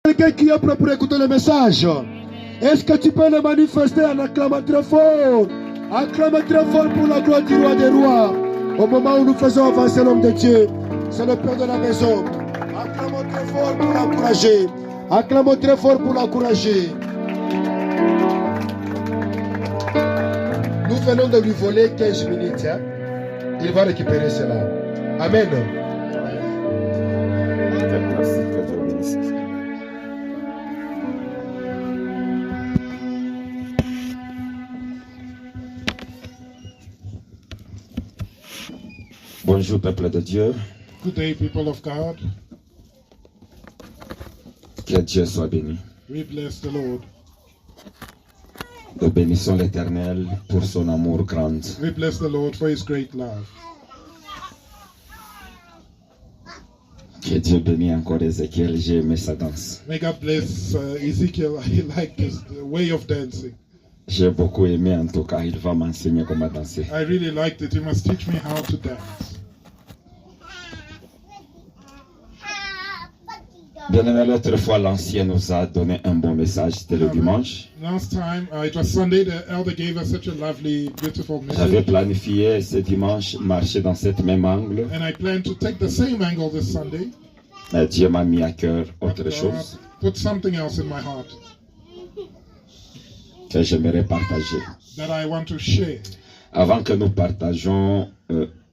Quelqu'un qui est prêt pour écouter le message? Est-ce que tu peux le manifester en acclamant très fort? Acclamez très fort pour la gloire du roi des rois. Au moment où nous faisons avancer l'homme de Dieu, c'est le père de la maison. Acclamons très fort pour l'encourager. Acclamons très fort pour l'encourager. Nous venons de lui voler 15 minutes. Hein? Il va récupérer cela. Amen. Bonjour peuple de Dieu. Good day, people of God. Que Dieu soit béni. We bless the Lord. Nous bénissons l'Éternel pour son amour grand. We bless the Lord for His great love. Que Dieu bénisse encore Ézéchiel. J'ai aimé sa danse. May God bless Ezekiel. I like his way of dancing. J'ai beaucoup aimé en tout cas. Il va m'enseigner comment danser. I really liked it. He must teach me how to dance. Bien-aimé, l'autre fois, l'ancien nous a donné un bon message. C'était le dimanche. Last time, it was Sunday, the elder gave us such a lovely, beautiful J'avais message. planifié ce dimanche marcher dans cet même angle. And I plan to take the same angle this Sunday. Mais Dieu m'a mis à cœur But autre chose put something else in my heart que j'aimerais partager. that I want to share. Avant que nous partageons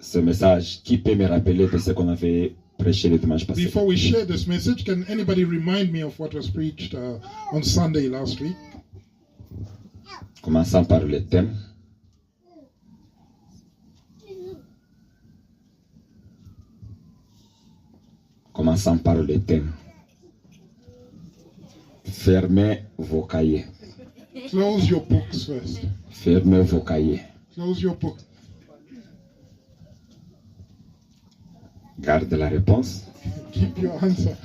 ce message, qui peut me rappeler de ce qu'on avait prêché le dimanche passé? Before we share this message, can anybody remind me of what was preached on Sunday last week? Commençons par le thème. Commençons par le thème. Fermez vos cahiers. Close your books first. Fermez vos cahiers. Close your book. Garde la réponse. Keep your answer.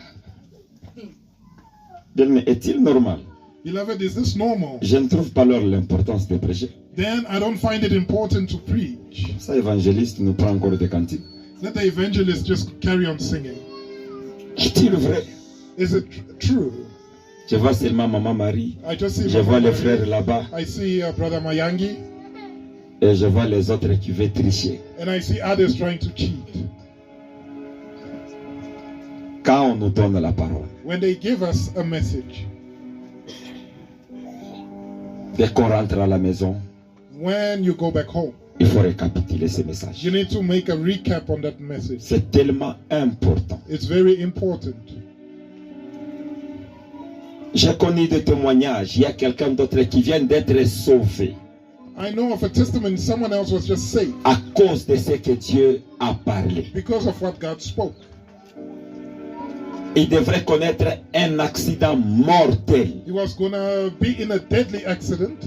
Bien, mais est-il normal? Beloved, is this normal? Je ne trouve pas alors l'importance de prêcher. Then I don't find it important to preach. Ça, évangéliste nous prend encore des cantiques. Let the evangelist just carry on singing. Est-il vrai? Is it true? Je vois seulement Maman Marie. I just see Je vois les Mama frères Mary. là-bas. I see Brother Mayangi, Et je vois les autres qui veulent tricher. and I see others trying to cheat. Quand on nous donne la parole, When they give us a message, dès qu'on rentre à la maison, when you go back home, il faut récapituler ces messages. you need to make a recap on that message. C'est tellement important. It's very important. J'ai connu des témoignages. Il y a quelqu'un d'autre qui vient d'être sauvé I know of a testimony, someone else was just saved à cause de ce que Dieu a parlé. because of what God spoke. Il devrait connaître un accident mortel. He was going to be in a deadly accident,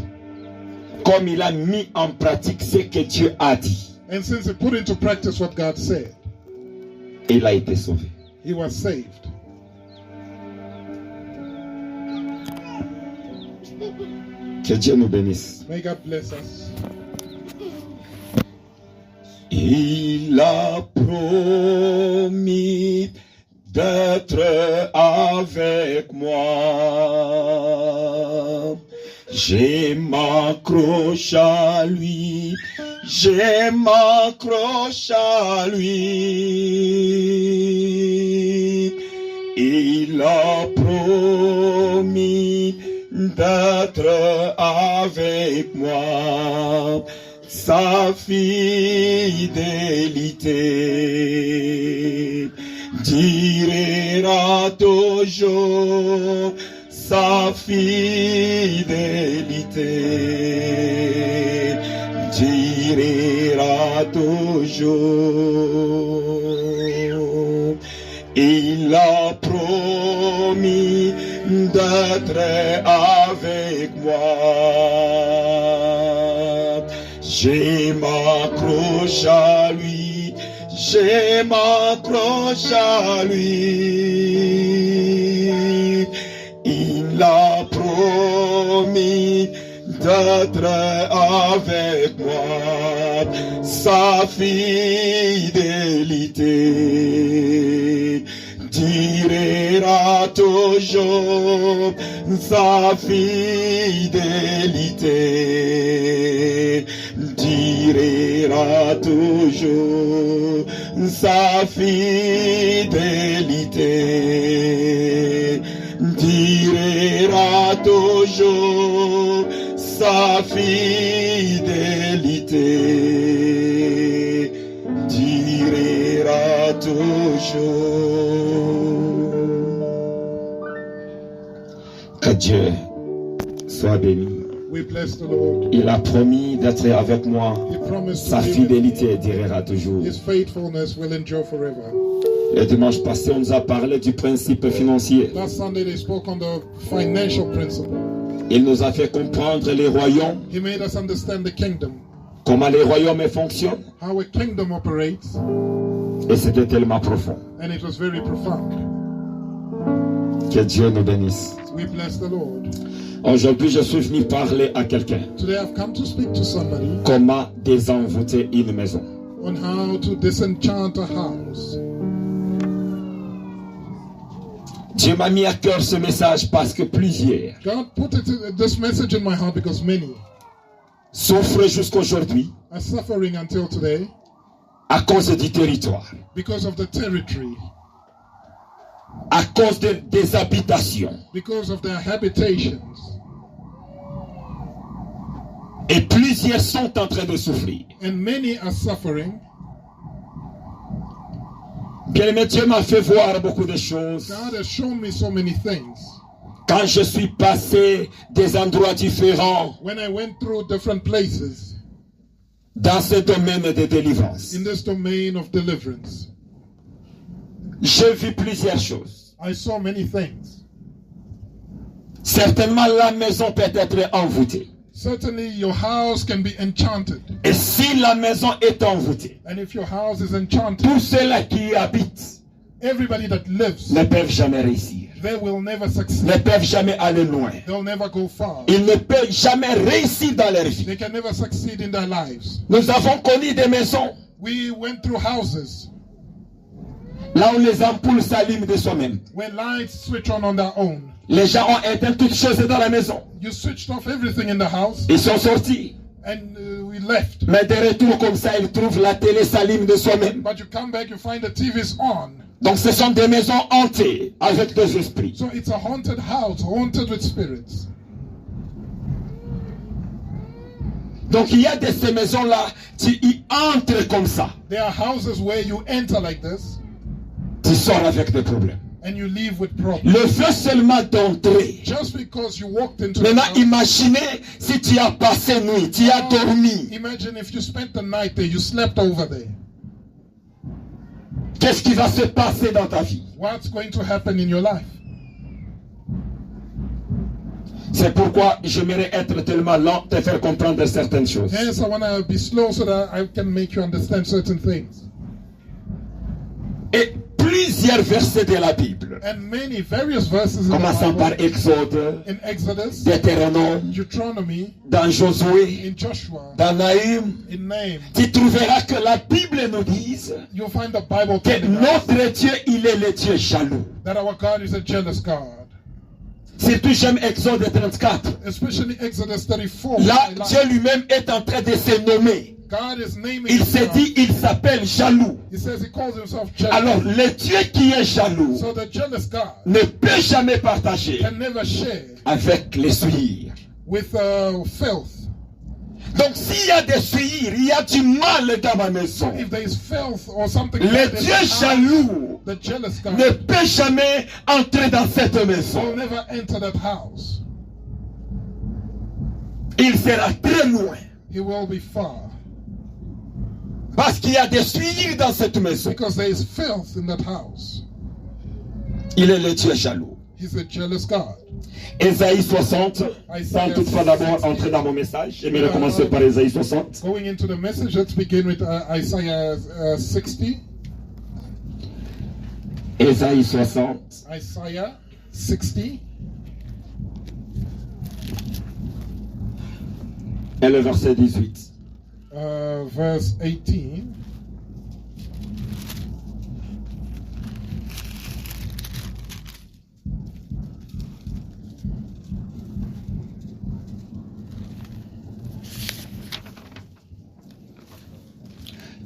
Comme il a mis en pratique ce que Dieu a dit, and since he put into practice what God said, il a été sauvé. he was saved. Que Dieu nous bénisse. May God bless us. Il a promis d'être avec moi. Je m'accroche à lui, je m'accroche à lui. Il a promis d'être avec moi. Sa fidélité durera toujours. Sa fidélité durera toujours. Il a promis d'être avec moi. Je m'accroche à lui, je m'accroche à lui. Il a promis d'être avec moi. Sa fidélité durera tirera toujours sa fidélité. Tirera toujours sa fidélité. Tirera toujours sa fidélité. Tirera toujours. Que Dieu soit béni. We bless the Lord. Il a promis d'être avec moi. He promised Sa to be with fidélité durera toujours. me. His faithfulness will endure forever. Le dimanche passé, on nous a parlé du principe financier. Last Sunday they spoke on the financial principle. Il nous a fait comprendre les royaumes, He made us understand the kingdom, comment les royaumes fonctionnent. how a kingdom operates, Et c'était tellement profond. and it was very profound. Que Dieu nous bénisse. We bless the Lord. Aujourd'hui, je suis venu parler à quelqu'un. Today I've come to speak to somebody Comment désenvoûter une maison. on how to disenchant a house. Dieu m'a mis à cœur ce message parce que plusieurs God put this message in my heart because many souffrent jusqu'aujourd'hui are suffering until today à cause du territoire, because of the territory, à cause des habitations. because of their habitations. Et plusieurs sont en train de souffrir. And many are suffering. Bien-aimé, Dieu m'a fait voir beaucoup de choses. God has shown me so many things. Quand je suis passé des endroits différents When I went through different places dans ce domaine de délivrance, in this domain of deliverance, j'ai vu plusieurs choses. I saw many things. Certainement, la maison peut être envoûtée. Certainly your house can be enchanted. Et si la maison est envoûtée, And if your house is enchanted, tous ceux-là qui y habitent everybody that lives, ne peuvent jamais réussir, they will never ne succeed. peuvent jamais aller loin. They'll never go far. Ils ne peuvent jamais réussir dans leur vie. They can never succeed in their lives. Nous avons connu des maisons We went through houses là où les ampoules s'allument de soi-même. where lights switch on their own. Les gens ont éteint toutes choses dans la maison. You switched off everything in the house Ils sont sortis. and we left. Mais de retour comme ça, ils trouvent la télé s'allume de soi-même. But you come back, you find the TV's on. Donc ce sont des maisons hantées avec des esprits. So it's a haunted house, haunted with spirits. Donc il y a de ces maisons-là, tu y entres comme ça. There are houses where you enter like this Tu sors avec des problèmes. and you leave with problems. Le fait seulement d'entrer. Just because you walked into the Maintenant, house. imaginez si tu as passé nuit, tu as dormi. Imagine if you spent the night there, you slept over there. Qu'est-ce qui va se passer dans ta vie? What's going to happen in your life? C'est pourquoi j'aimerais être tellement lent de faire comprendre certaines choses. Hence, I want to be slow so that I can make you understand certain things. Et plusieurs versets de la Bible, And many various verses in commençant the par Bible, Exode, in Exodus, Deutéronome, Deuteronomy, dans Josué, in Joshua, dans Nahum, in Nahum, tu trouveras que la Bible nous dit you'll find the Bible que telling us notre Dieu, il est le Dieu jaloux. that our God is a jealous God. Surtout j'aime Exode 34. Especially Exodus 34. Là, I like. Dieu lui-même est en train de se nommer. God is naming Il se himself. dit, il s'appelle jaloux. He says he calls himself jealous. Alors, le Dieu qui est jaloux So the jealous God ne peut jamais partager can never share avec les souillures. with filth. Donc, s'il y a des souillures, il y a du mal dans ma maison. If there is filth or something Le bad in Dieu the house, jaloux the jealous God ne peut jamais entrer dans cette will maison. never enter that house. Il sera très loin. He will be far. Parce qu'il y a des souillures dans cette maison. Because there is filth in that house. Il est le Dieu jaloux. He's a jealous God. Ésaïe 60, sans toutefois d'abord entrer dans mon message, j'aimerais commencer par Ésaïe 60. Going into the message, let's begin with Isaiah 60. Ésaïe 60, Isaiah 60 et le verset 18. verse 18.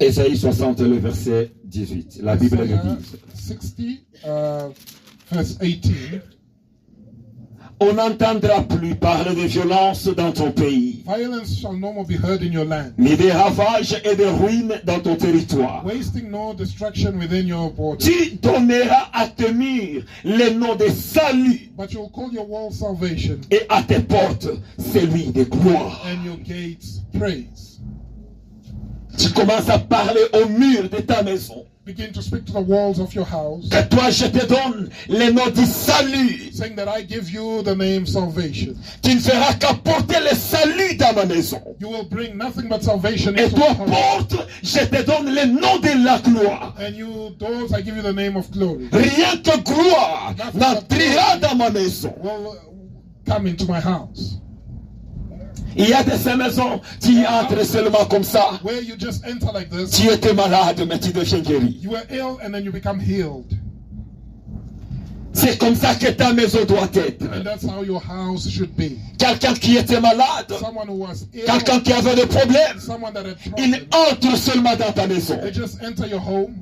Ésaïe 60, le verset 18. La Bible le Isaiah dit. 60, verse 18. On n'entendra plus parler de violence dans ton pays, Violence shall no more be heard in your land, ni des ravages et de ruines dans ton territoire. wasting nor destruction within your borders. Tu donneras à tes murs le nom de salut But you'll call your wall salvation et à tes portes celui de gloire. and your gates praise. Tu commences à parler au mur de ta maison. Begin to speak to the walls of your house, Que toi je te donne le nom du salut. saying that I give you the name salvation. Tu ne feras qu'apporter le salut dans ma maison. You will bring nothing but salvation Et into toi, your home. porte, je te donne le nom de la gloire. And you doors, I give you the name of glory. Rien que gloire n'entrera dans ma maison. Will come into my house. Il y a de ces maisons, tu y entres seulement comme ça. Where you just enter like this, Tu étais malade, mais tu deviens guéri. you were ill and then you become healed. C'est comme ça que ta maison doit être. And that's how your house should be. Quelqu'un qui était malade, Someone who was ill, quelqu'un qui avait des problèmes, someone that had il problems, entre seulement dans ta maison. they just enter your home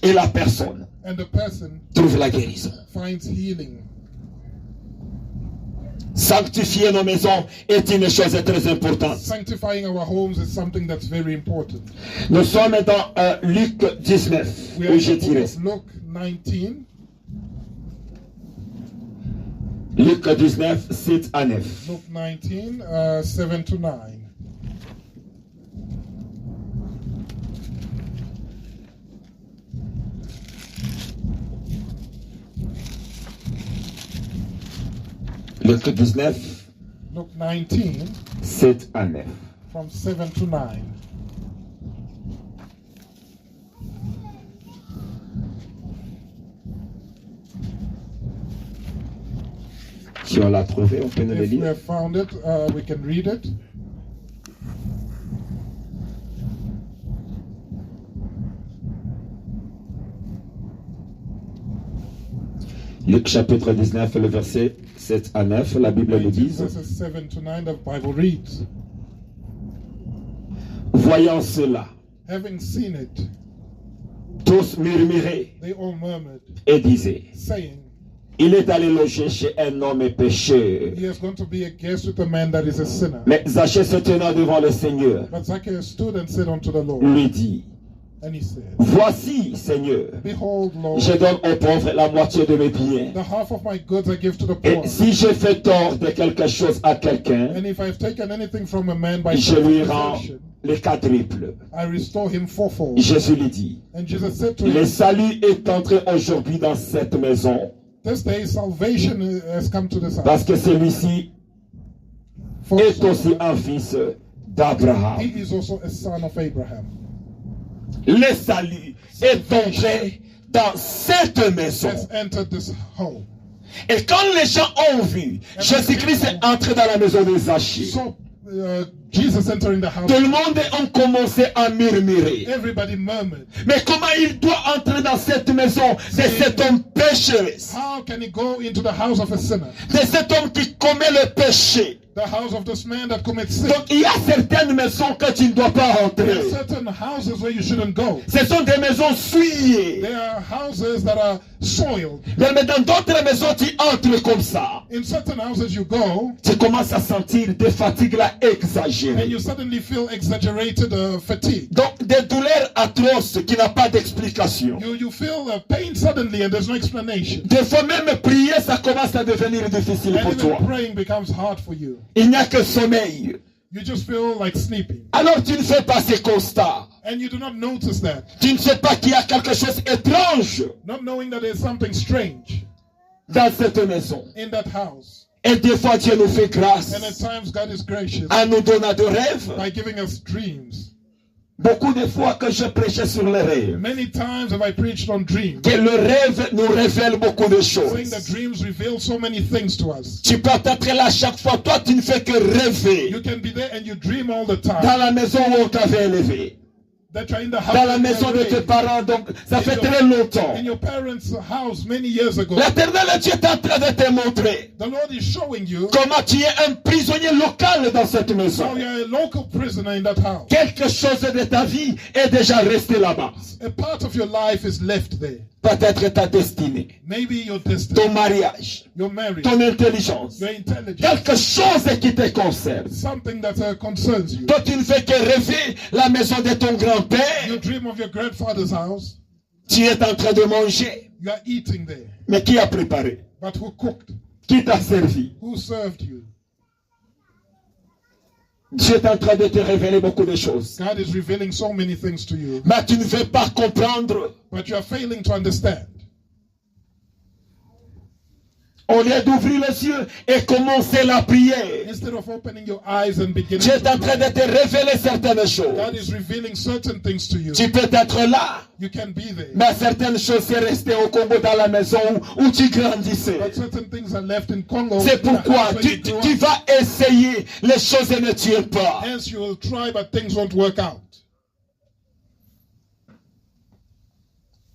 Et la personne and the person trouve la guérison. finds healing. Sanctifier nos maisons est une chose très importante. Sanctifying our homes is something that's very important. Nous sommes dans Luc 19, We où are je in the book dirais. of Luke 19, Luc 19, 7 à 9. Luke 19, 7 to 9. Luc 19, Luke 19, 7 à 9. from 7 to 9. Si on l'a trouvé, on peut nous le If we lire. have found it, we can read it. Luc chapitre 19, le verset 7 à 9, la Bible le 19 dit. verses 7 to 9, the Bible reads, Voyant cela, having seen it, tous murmuraient they all murmured, et disaient, saying, il est allé loger chez un homme pécheur. he is going to be a guest with a man that is a sinner. Mais Zachée se tenant devant le Seigneur, But Zacchaeus stood and said unto the Lord, lui dit, and he said, voici, Seigneur, behold, Lord, je donne aux pauvres la moitié de mes biens. the half of my goods I give to the Et poor. si je fais tort de quelque chose à quelqu'un, And if I've taken anything from a man by je lui rends self-accusation, le quadruple. I restore him fourfold. Jésus lui dit, And Jesus said to le him, salut est entré aujourd'hui dans cette maison, this day salvation has come to this parce house. que celui-ci For est aussi un fils d'Abraham. he is also a son of Abraham. Le salut est entré dans cette maison. Has entered this home. Et quand les gens ont vu Jésus-Christ est entré dans la maison de Zachée, So Jesus entering the house, tout le monde a commencé à murmurer. everybody murmured. Mais comment il doit entrer dans cette maison de cet homme pécheresse, How can he go into the house of a sinner? de cet homme qui commet le péché? The house of this man that commits sin. Donc il y a certaines maisons que tu ne dois pas There entrer. are certain houses where you shouldn't go. Ce sont des maisons souillées. There are houses that are soiled. Mais dans d'autres maisons, tu entres comme ça. In certain houses you go, Tu commences à sentir des fatigues là and exagérées. you suddenly feel exaggerated fatigue. Donc des douleurs atroces qui n'ont pas d'explication. You feel pain suddenly and there's no explanation. Des fois même prier, ça commence à devenir difficile And pour toi. even praying becomes hard for you. Il n'y a que sommeil. You just feel like sleeping. Alors tu ne fais pas ces constats. And you do not notice that. Tu ne sais pas qu'il y a quelque chose d'étrange Not knowing that there's something strange dans cette maison. in that house. Et des fois Dieu nous fait grâce And at times God is gracious en nous donnant des rêves. by giving us dreams. Beaucoup de fois que je prêchais sur les rêves, Many times have I preached on dreams, que le rêve nous révèle beaucoup de saying that choses. dreams reveal so many things to us. Tu peux être là chaque fois, toi tu ne fais que rêver You can be there and you dream all the time. dans la maison où on t'avait élevé. that you're in the dans la house maison de tes parents, donc ça fait très longtemps. in your parents' house many years ago. L'Éternel Dieu est en train de te montrer The Lord is showing you comment tu es un prisonnier local dans cette maison. how you're a local prisoner in that house. Quelque chose de ta vie est déjà resté là-bas. A part of your life is left there. Peut-être ta destinée, Maybe your destiny, ton mariage, your marriage, ton intelligence, your intelligence, quelque chose qui te concerne. something that concerns you. Toi, tu ne fais que rêver la maison de ton grand-père. You dream of your grandfather's house. Tu es en train de manger. You are eating there. Mais qui a préparé? But who cooked? Qui t'a servi? Who served you? Dieu est en train de te révéler beaucoup de choses. God is revealing so many things to you, Mais tu ne veux pas comprendre. but you are failing to understand. Au lieu d'ouvrir les yeux et commencer la prière, Instead of opening your eyes and beginning Dieu est en to train de pray, te révéler certaines God choses. is revealing certain things to you. Tu peux être là, You can be there, mais certaines choses sont restées au Congo dans la maison où tu grandissais. but certain things are left in Congo. C'est in the pourquoi house where tu, you grew tu up. vas essayer, les choses ne tiennent pas. Hence you will try, but things won't work out.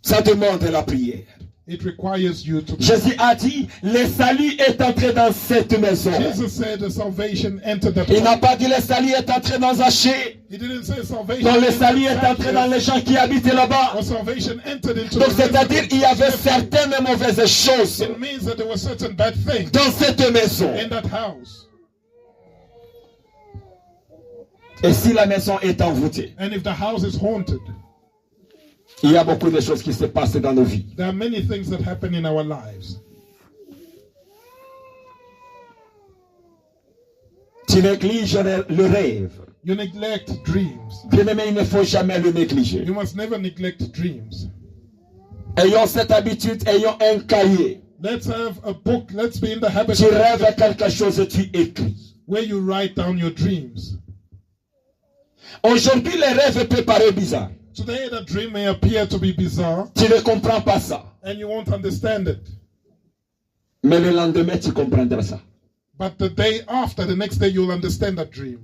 Ça demande la prière. It requires you to. Jésus a dit, le salut est entré dans cette maison. Jesus said the salvation entered the Il n'a house. pas dit le salut est entré dans Zaché. He didn't say salvation. Non, le entered salut est entré dans les gens qui habitent là-bas. or salvation entered into Donc the c'est-à-dire residents. il y avait certaines mauvaises choses It means that there were certain bad things dans cette maison. in that house. Et si la maison est envoûtée, And if the house is haunted, il y a beaucoup de choses qui se passent dans nos vies. there are many things that happen in our lives. Tu négliges le rêve. You neglect dreams. Bien-aimé, il ne faut jamais le négliger. You must never neglect dreams. Ayons cette habitude, ayons un cahier. Let's have a book. Let's be in the habit Tu of rêves quelque chose, tu écris. where you write down your dreams. Aujourd'hui, les rêves peuvent paraître bizarres. Today, the dream may appear to be bizarre Tu ne comprends pas ça. and you won't understand it. Mais le lendemain, tu comprendras ça. But the day after, the next day, you'll understand that dream.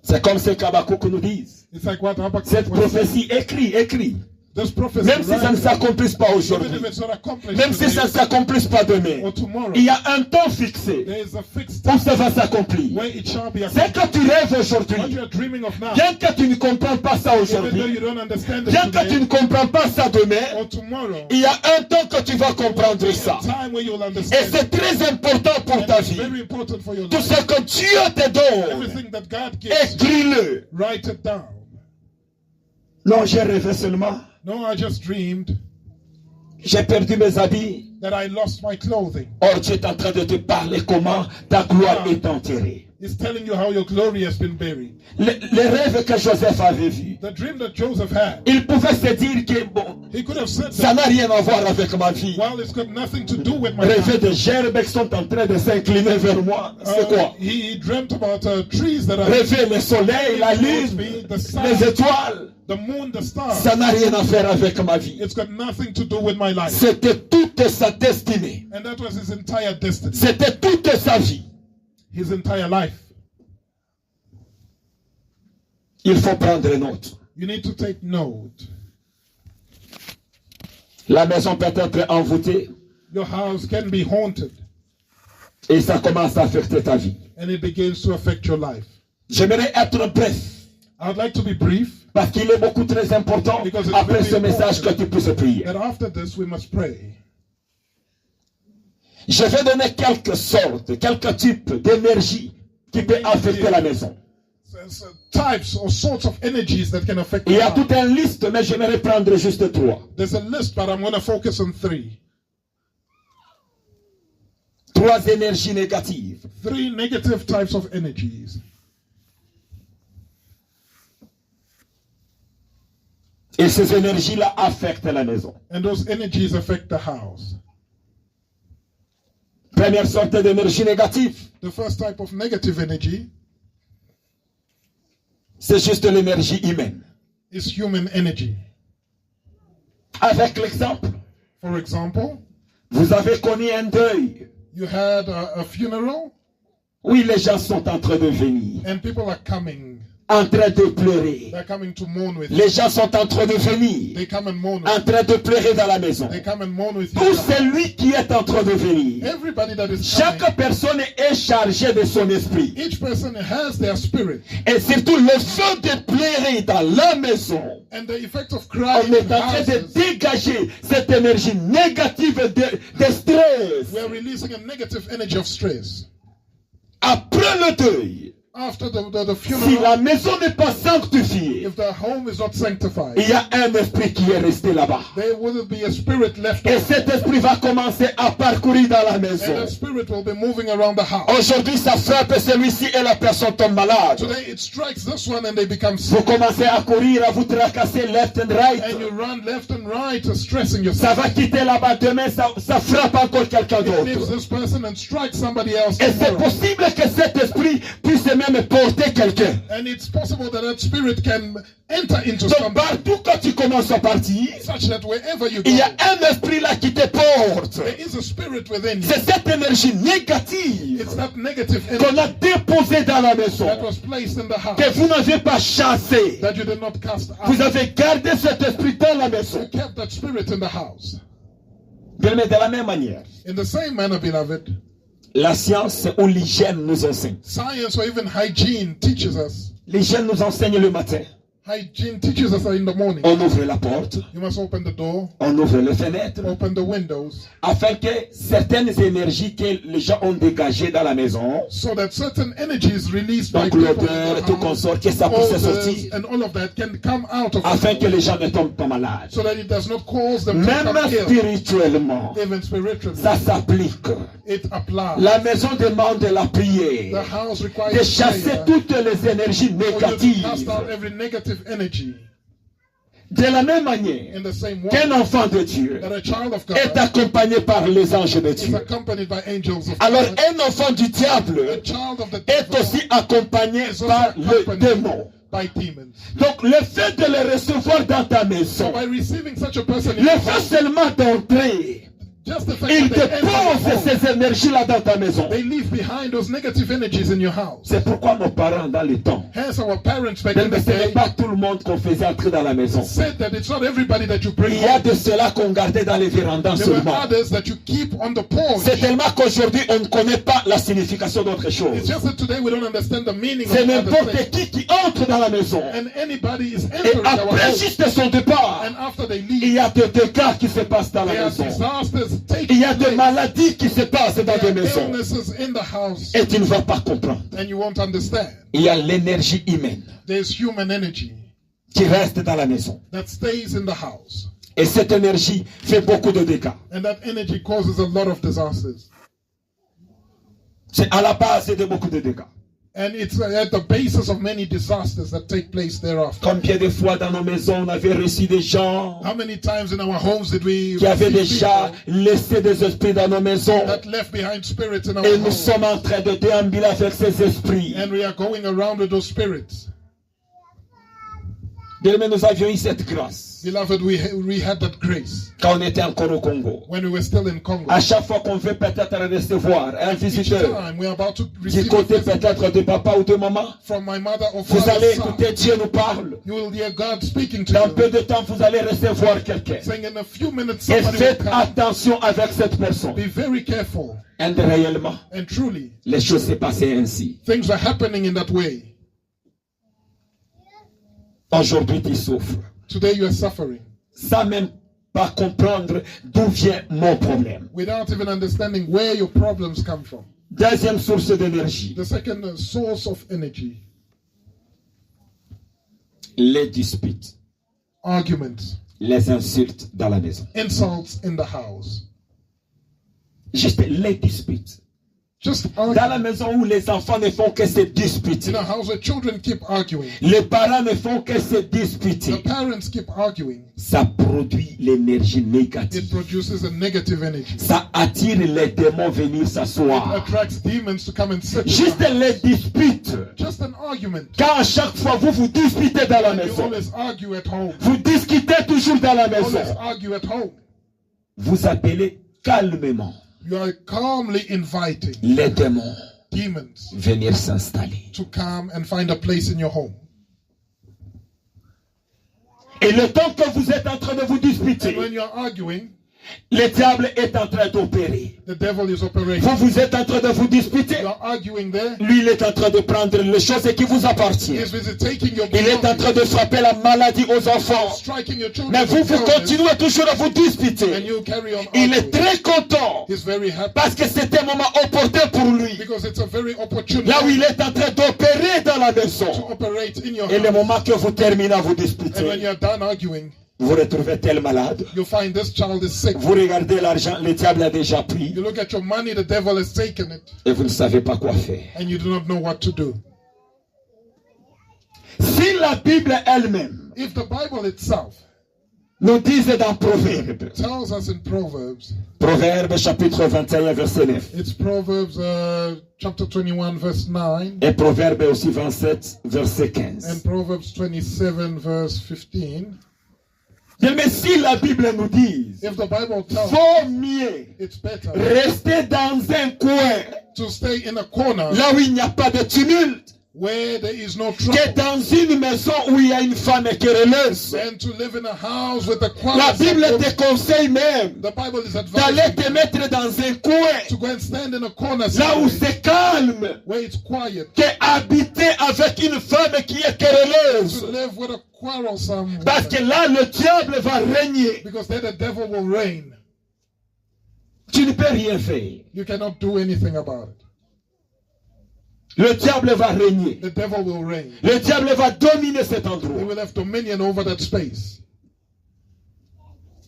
C'est comme ce qu'Habakkuk nous dit. It's like what Habakkuk Cette was saying. prophétie, écris. This prophecy, Même si ça ne write it. s'accomplisse pas Even aujourd'hui. if it's not accomplished Même si ça ne today s'accomplisse pas demain. or tomorrow, Il y a un temps fixé there is a fixed où time ça va s'accomplir. where it shall be C'est accomplished. que tu rêves What aujourd'hui. you are dreaming of now, Bien que tu ne comprends pas ça even though aujourd'hui. you don't understand it Bien que tu today ne comprends pas ça demain. or tomorrow, Il y a un temps que tu vas comprendre there's ça. a time where you'll Et understand it. c'est très important pour And ta it's vie. very important for your Tout life. ce que Dieu te donne, Everything that God gives you, écris-le. write it down. Non, j'ai rêvé seulement. No, I just dreamed J'ai perdu mes habits. that I lost my clothing. Or, Dieu est en train de te parler comment ta gloire est enterrée. It's telling you how your glory has been buried. Les rêves que Joseph avait vus, The dream that Joseph had, il pouvait se dire que bon, he could have said ça that, n'a rien à voir avec ma vie. well, it's got nothing to do with my Rêver life. de gerbes qui sont en train de s'incliner vers moi. C'est quoi? He dreamt about trees that are Rêver le soleil, la lune, the sun, les étoiles. the moon, the stars. Ça n'a rien à faire avec ma vie. It's got nothing to do with my life. C'était toute sa destinée. And that was his entire destiny, C'était toute sa vie. his entire life. Il faut prendre note. You need to take note. La maison peut être envoûtée Your house can be haunted et ça commence à affecter ta vie. and it begins to affect your life. J'aimerais être bref I would like to be brief, parce qu'il est beaucoup très important Because it's après very ce message que important. tu puisses prier. that after this we must pray. Je vais donner quelques sortes, quelques types d'énergie qui peuvent affecter la maison. So types or sorts of energies that can affect Il y your a life. toute une liste, mais j'aimerais prendre juste 3. There's a list, but I'm going to focus on 3. 3 énergies négatives. 3 negative types of energies. Et ces énergies-là affectent la maison. And those energies affect the house. Première sorte d'énergie négative, The first type of negative energy c'est juste l'énergie humaine. is human energy. Avec l'exemple, For example, vous avez connu un deuil. you had a funeral Oui, les gens sont en train de venir. and people are coming en train de pleurer. They're coming to mourn with you. Les gens sont en train de venir, They come and mourn with en train de pleurer dans la maison. you. They come and mourn with Tout you. celui qui est en train de venir. Everybody that is coming, Chaque personne est chargée de son esprit. each person has their spirit. Et surtout le feu de pleurer dans la maison. And the effect of On crying est in en train de houses, dégager cette énergie négative de stress. we are releasing a negative energy of stress. Après le deuil, After the si funeral, la maison n'est pas sanctifiée, if the home is not sanctified, il y a un esprit qui est resté là-bas. there will be a spirit left Et over. cet esprit va commencer à parcourir dans la maison. And that spirit will be moving around the house. Aujourd'hui, ça frappe celui-ci et la personne tombe malade. Today it strikes this one and they become Vous sick. commencez à courir, à vous tracasser left and right. And you run left and right, stressing Ça yourself. va quitter là-bas demain, ça frappe encore quelqu'un It leaves d'autre. this person and strikes somebody else Et c'est tomorrow. possible que cet esprit puisse même porter quelqu'un. And it's possible that that spirit can enter into Donc somebody, partout quand tu commences à partir, such that wherever you il y a go, un esprit là qui te porte. there is a spirit within you. C'est cette énergie négative It's that negative qu'on energy a déposée dans la maison, that was placed in the house que vous n'avez pas chassé. that you did not cast out. Vous avez gardé cet esprit dans la maison. You kept that spirit in the house. Bien, mais de la même manière, In the same manner, beloved, la science ou l'hygiène nous enseigne. science or even hygiene teaches us. L'hygiène nous enseigne le matin. Hygiene teaches us that in the morning, On ouvre la porte, you must open the door, on ouvre les fenêtres, open the windows, afin que certaines énergies que les gens ont dégagées dans la maison, so that certain energies released by donc people l'odeur et in tout the house, consort, que ça puisse odors sortir, and all of that can come out of afin the que house, les gens ne tombent pas malades. so that it does not cause them to Même become ill. spirituellement, Even spiritually, ça s'applique. it applies. La maison demande la The prière, house de requires chasser prayer toutes les énergies for you to cast négatives. out every negative energy. De la même manière In the same way qu'un enfant de Dieu that a child of est God accompagné par les anges de is Dieu. accompanied by angels of Alors God, un enfant du a diable child of the est devil aussi accompagné is also par le accompanied démon. by demons. Donc le fait de le recevoir dans ta maison, So by receiving such a person in le your fait house, seulement d'entrer, just the fact il that they enter your dépose home, ces énergies-là dans ta maison. they leave behind those negative energies in your house. C'est pourquoi nos parents dans le temps, Hence our parents back mais in the ce n'est day pas tout le monde qu'on faisait entrer dans la maison. said that it's not everybody that you bring Il y a home. de cela qu'on gardait dans les vérandas There were seulement. others that you keep on the porch. C'est tellement qu'aujourd'hui on ne connaît pas la signification d'autre It's chose. just that today we don't understand the meaning of C'est other n'importe things. qui entre dans la maison. And anybody is Et entering our après home. juste son départ, And after they il leave, y a des dégâts qui se passent dans there la are maison. disasters taking Il y a des place. maladies qui se passent dans des There are maisons. illnesses in the house, Et tu ne vas pas comprendre. and you won't understand. Il y a l'énergie humaine There's human energy qui reste dans la maison. that stays in the house. Et cette énergie fait beaucoup de dégâts. And that energy causes a lot of disasters. C'est à la base de beaucoup de dégâts. And it's at the basis of many disasters that take place thereafter. Combien de fois dans nos maisons on avait reçu des gens How many times in our homes did we qui avaient receive déjà people laissé des esprits dans nos maisons that left behind spirits in our et nous homes? sommes en train de déambuler avec ces esprits. And we are going around with those spirits. Bien, mais nous avions eu cette grâce Beloved, we had that grace quand on était encore au Congo. when we were still in Congo. À chaque fois qu'on veut peut-être recevoir un Each visiteur time we are about to du receive a côté visit peut-être de papa ou de maman, from my mother or vous allez father's side, écouter Dieu nous parle. you will hear God speaking to Dans you, peu de temps, vous allez recevoir quelqu'un. saying in a few minutes Et somebody will faites come. attention avec cette personne. Be very careful. Et réellement, And truly, les choses s'est passées ainsi. things are happening in that way. Aujourd'hui, tu souffres. Today you are suffering Sans même pas comprendre d'où vient mon problème. without even understanding where your problems come from. Deuxième source d'énergie, The second source of energy, les disputes, arguments, les insultes dans la maison. insults in the house. Juste les disputes. Just Dans la arguing. maison où les enfants ne font que se disputer. In a house where children keep arguing, Les parents ne font que se disputer. the parents keep arguing, Ça produit l'énergie it négative. produces a negative energy. Ça attire les démons venir It s'asseoir. attracts demons to come and sit in Juste the house. les disputes. Just an argument. Quand à chaque fois vous vous disputez dans la And you maison, always argue at home. vous discutez toujours dans la You always maison, argue at home. vous appelez calmement You are calmly inviting les démons demons venir s'installer. to come and find a place in your home. Et le temps que vous êtes en train de vous disputer, And when you're arguing, le diable est en train d'opérer. the devil is operating. Vous êtes en train de vous disputer. You're arguing there. Lui, il est en train de prendre les choses qui vous appartiennent. He's busy taking your Il est en train de frapper la maladie aux enfants. striking your children. Mais vous with illness, continuez toujours à vous and disputer. you carry on Il est arguing. très content He's very happy parce que c'est un moment opportun pour lui. because it's a very opportune Là où il time est en train d'opérer dans la to maison. operate in your Et le house. moment que vous terminez à vous And when disputer, you're done arguing, vous retrouvez tel malade. you find this child is sick. Vous regardez l'argent, le diable a déjà pris. You look at your money, the devil has taken it, Et vous ne savez pas quoi faire. and you do not know what to do. Si la Bible elle-même If the Bible itself nous dit dans Proverbes, tells us in Proverbs, Proverbes chapitre 21 verset 9, it's Proverbs chapter 21 verse 9 et Proverbes aussi 27 verset 15. and Proverbs 27 verse 15. Bien, mais si la Bible nous dit, If the Bible tells vaut mieux it's better rester dans un coin, to stay in a corner là où il n'y a pas de tumulte, where there is no que trouble dans une maison où il y a une femme querelleuse. than to live in a house with a La Bible quarrelsome te conseille même The Bible is d'aller advising te mettre dans un coin, to go and stand in a corner là où somewhere c'est calme, where it's quiet, que habiter avec une femme qui est to querelleuse. live with a quarrelsome Parce woman. que là, le diable va régner. Because there the devil will reign. Tu ne peux rien faire. You cannot do anything about it. Le diable va régner. The devil will reign. Le diable va dominer cet He endroit. will have dominion over that space.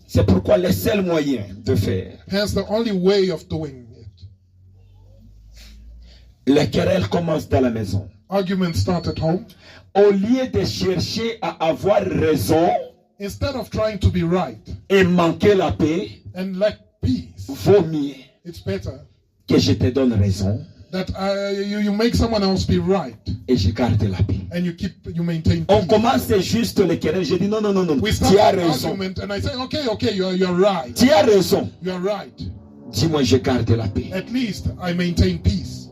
C'est pourquoi le seul moyen de faire, Hence, the only way of doing it. les querelles commencent dans la maison. Arguments start at home. Au lieu de chercher à avoir raison Instead of trying to be right et manquer la paix, and lack peace, vaut mieux it's better que je te donne raison that you make someone else be right et je garde la paix. and you maintain On peace. commence juste les querelles. Je dis non, non, non, non. We start Tu as an raison. argument and I say, okay, you're right. Tu as raison. You're right. Dis-moi, je garde la paix. At least I maintain peace.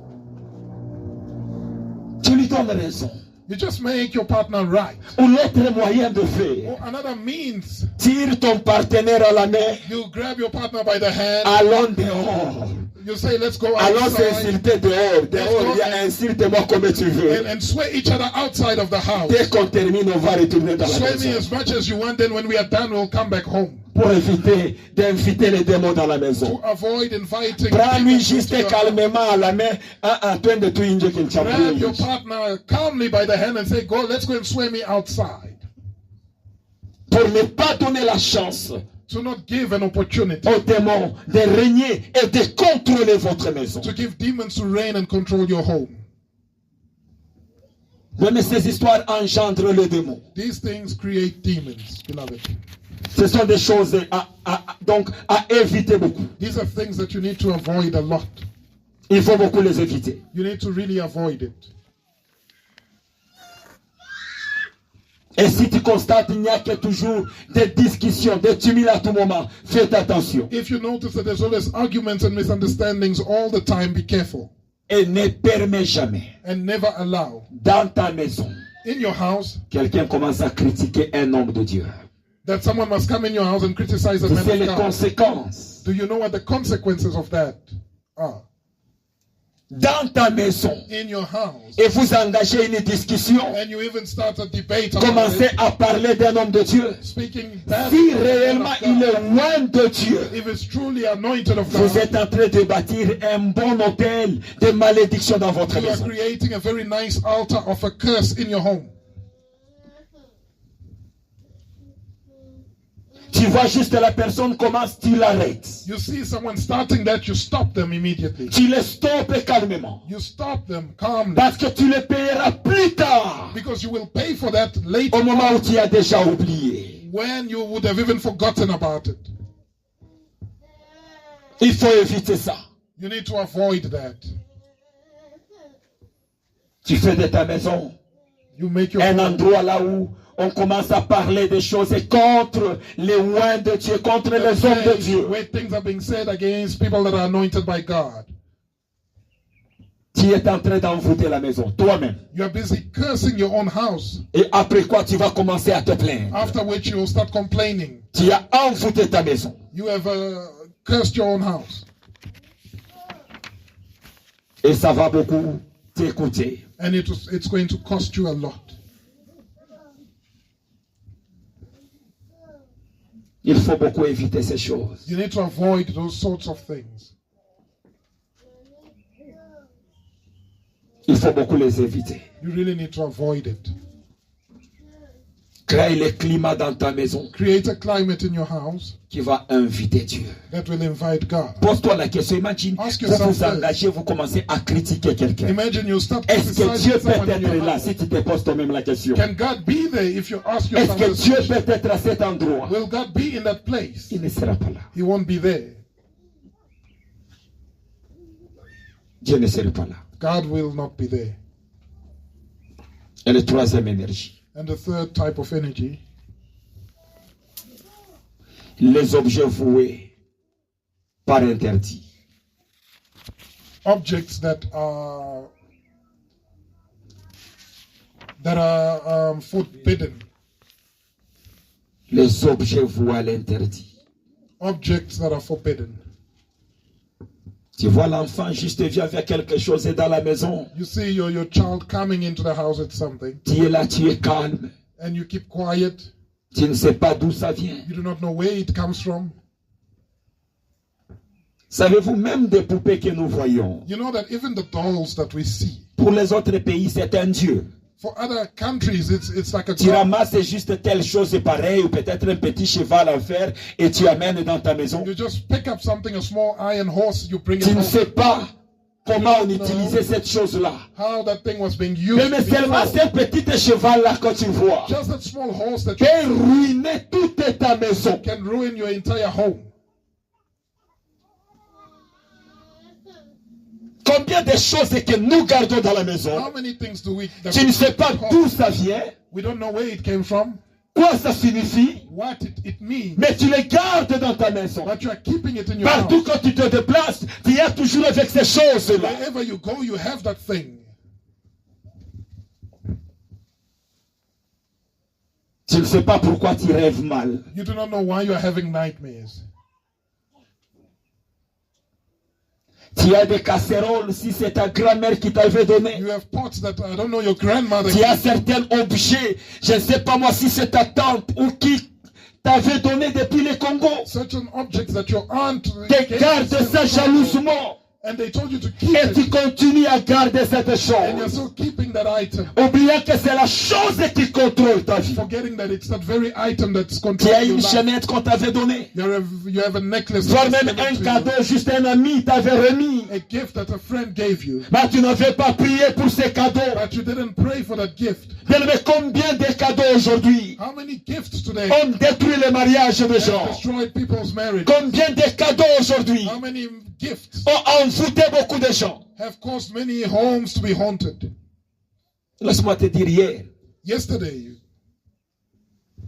Tu lui donnes raison. You just make your partner right. Ou l'autre moyen de faire, Or another means, tire ton partenaire à la main. you grab your partner by the hand. Allons dehors. You say, let's go Allons outside s'insulter dehors. Dehors, il y a insulte-moi comme tu veux. and swear each other outside of the house. Dès qu'on termine, on va retourner dans la Swear me maison. as much as you want, then when we are done, we'll come back home. Pour éviter d'inviter les démons dans la maison. To avoid inviting Prends-lui demons juste into your house. calmement à la main. En train de tout injecter qu'il Grab your champion. partner calmly by the hand and say, go, let's go and swear me outside. Pour ne pas donner la chance To not give an opportunity. aux démons de régner et de contrôler votre maison. To give demons to reign and control your home. Mais ces histoires engendrent les démons. These things create demons, beloved. Ce sont des choses donc à éviter beaucoup. These are things that you need to avoid a lot. Il faut beaucoup les éviter. You need to really avoid it. Et si tu constates qu'il n'y a que toujours des discussions, des tumultes à tout moment, faites attention. If you notice that there's always arguments and misunderstandings all the time, be careful. Et ne permets jamais, And never allow dans ta maison, in your house quelqu'un commence à critiquer un homme de Dieu. that someone must come in your house and criticize a Tu sais man les of God. conséquences. Do you know what the consequences of that are? Dans ta maison, In your house. et vous engagez une discussion, And you even start a debate about commencez it, à parler d'un homme de Dieu. speaking bad Si of the man réellement of il God. est loin de Dieu, If it's truly anointed of vous God, êtes en train de bâtir un bon hôtel de malédiction dans votre you are maison. creating a very nice altar of a curse in your home. Tu vois juste la personne commence, tu l'arrêtes. You see someone starting that, you stop them immediately. Tu les stoppes calmement. You stop them calmly. Parce que tu les payeras plus tard. Because you will pay for that later Au moment où tu as déjà oublié. when you would have even forgotten about it. Il faut éviter ça. You need to avoid that. Tu fais de ta maison You make your un home endroit là où on commence à parler des choses contre les loin de Dieu, contre les hommes de place Dieu. where things are being said against people that are anointed by God. Tu es en train d'envoûter la maison, toi-même. You are busy cursing your own house. Et après quoi, tu vas commencer à te plaindre. After which you will start complaining. Tu as envoûté ta maison. You have cursed your own house. Et ça va beaucoup t'écouter. And it's going to cost you a lot. Il faut beaucoup éviter ces choses. You need to avoid those sorts of things. Il faut beaucoup les éviter. You really need to avoid it. Crée le climat dans ta maison Create a climate in your house qui va inviter Dieu. that will invite God. Pose-toi la question, imagine, Ask vous yourself vous engagez, vous commencez à critiquer quelqu'un. Imagine you start Est-ce que Dieu criticizing peut someone in être your là house. si tu te poses toi-même la question? Can God be there if you ask Est-ce yourself que this Dieu question? peut être à cet endroit? Will God be in that place? Il ne sera pas là. He won't be there. Dieu ne sera pas là. God will not be there. Et la troisième énergie, And the third type of energy, les objets voués par interdit. objects that are forbidden. Les objets voués à l'interdit. Objects that are forbidden. Tu vois l'enfant juste vient avec quelque chose dans la maison. You see your child coming into the house at something, Tu es là, tu es calme. and you keep quiet. Tu ne sais pas d'où ça vient. You do not know where it comes from. Savez-vous, même des poupées que nous voyons, You know that even the dolls that we see, pour les autres pays, c'est un dieu. for other countries, it's like a Tu god. ramasses juste telle chose pareille, ou peut-être un petit cheval en fer, et tu amènes dans ta maison. You just pick up something, a small iron horse, you bring it Tu ne home. sais pas comment on utilisait cette chose-là. How that thing was being used. Mais seulement before. ce petit cheval-là que tu vois, Just that small horse that you peut ruiner toute ta maison. can ruin your entire home. Combien de choses que nous gardons dans la maison, How many things do we that tu ne sais pas we d'où ça vient, we don't know where it came from, quoi ça signifie, what it means, mais tu les gardes dans ta maison. but you are keeping it in your Partout house. quand tu te déplaces, tu es toujours avec ces choses-là. Wherever you go, you have that thing. Tu ne sais pas pourquoi tu rêves mal. You do not know why you are having nightmares. Tu as des casseroles si c'est ta grand-mère qui t'avait donné. You have pots that I don't know your grandmother. Tu as certains objets, je ne sais pas moi si c'est ta tante ou qui t'avait donné depuis le Congo. Certain objects that your aunt Tu gardes ça jalousement. and they told you to keep Et tu it, continues à garder cette and you're chose. still keeping that item, Oubliant que c'est la chose qui contrôle ta vie. forgetting that it's that very item that's Tu as controlling your une life. chaînette qu'on t'avait donnée. You have a necklace, Voire that's même given un to cadeau, juste un ami t'avait remis. you, a gift that a friend gave you, Mais tu n'avais pas prié pour ces cadeaux. but you didn't pray for that gift. Mais combien de cadeaux aujourd'hui How many gifts today ont détruit le mariage de have gens? destroyed people's marriage? Combien de cadeaux aujourd'hui How many gifts ont envoûté beaucoup de gens? have caused many homes to be haunted? Laisse-moi te dire hier, Yesterday,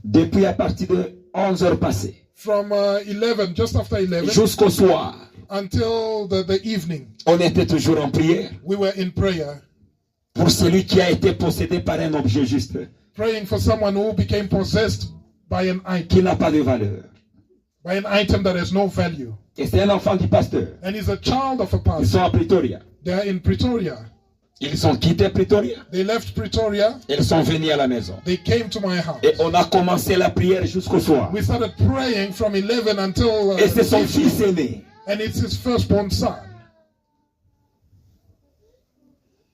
depuis à partir de 11 heures passées, from 11, just after 11, jusqu'au soir, until the evening, on était toujours en prière we were in prayer, pour celui qui a été possédé par un objet juste, praying for someone who became possessed by an item, qui n'a pas de valeur. by an item that has no value. Et c'est un enfant du pasteur. And he's a child of a Ils pastor. sont à Pretoria. They are in Pretoria. Ils ont quitté Pretoria. They left Pretoria. Ils sont venus à la maison. They came to my house. Et on a commencé la prière jusqu'au soir. We started praying from 11 until Et c'est son fils aîné. and it's his firstborn son.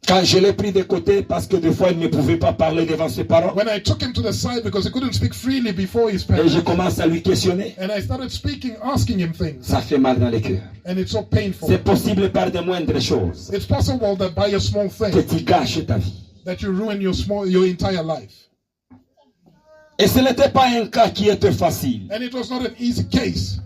Quand je l'ai pris de côté, parce que des fois il ne pouvait pas parler devant ses parents, When I took him to the side because he couldn't speak freely before his et parents, je commence à lui questionner, and I started speaking, asking him things, ça fait mal dans le cœur. and it's so painful. C'est possible par de moindres choses It's possible that by a small que thing tu gâches ta vie. that you ruin your entire life. Et ce n'était pas un cas qui était facile. And it was not an easy case.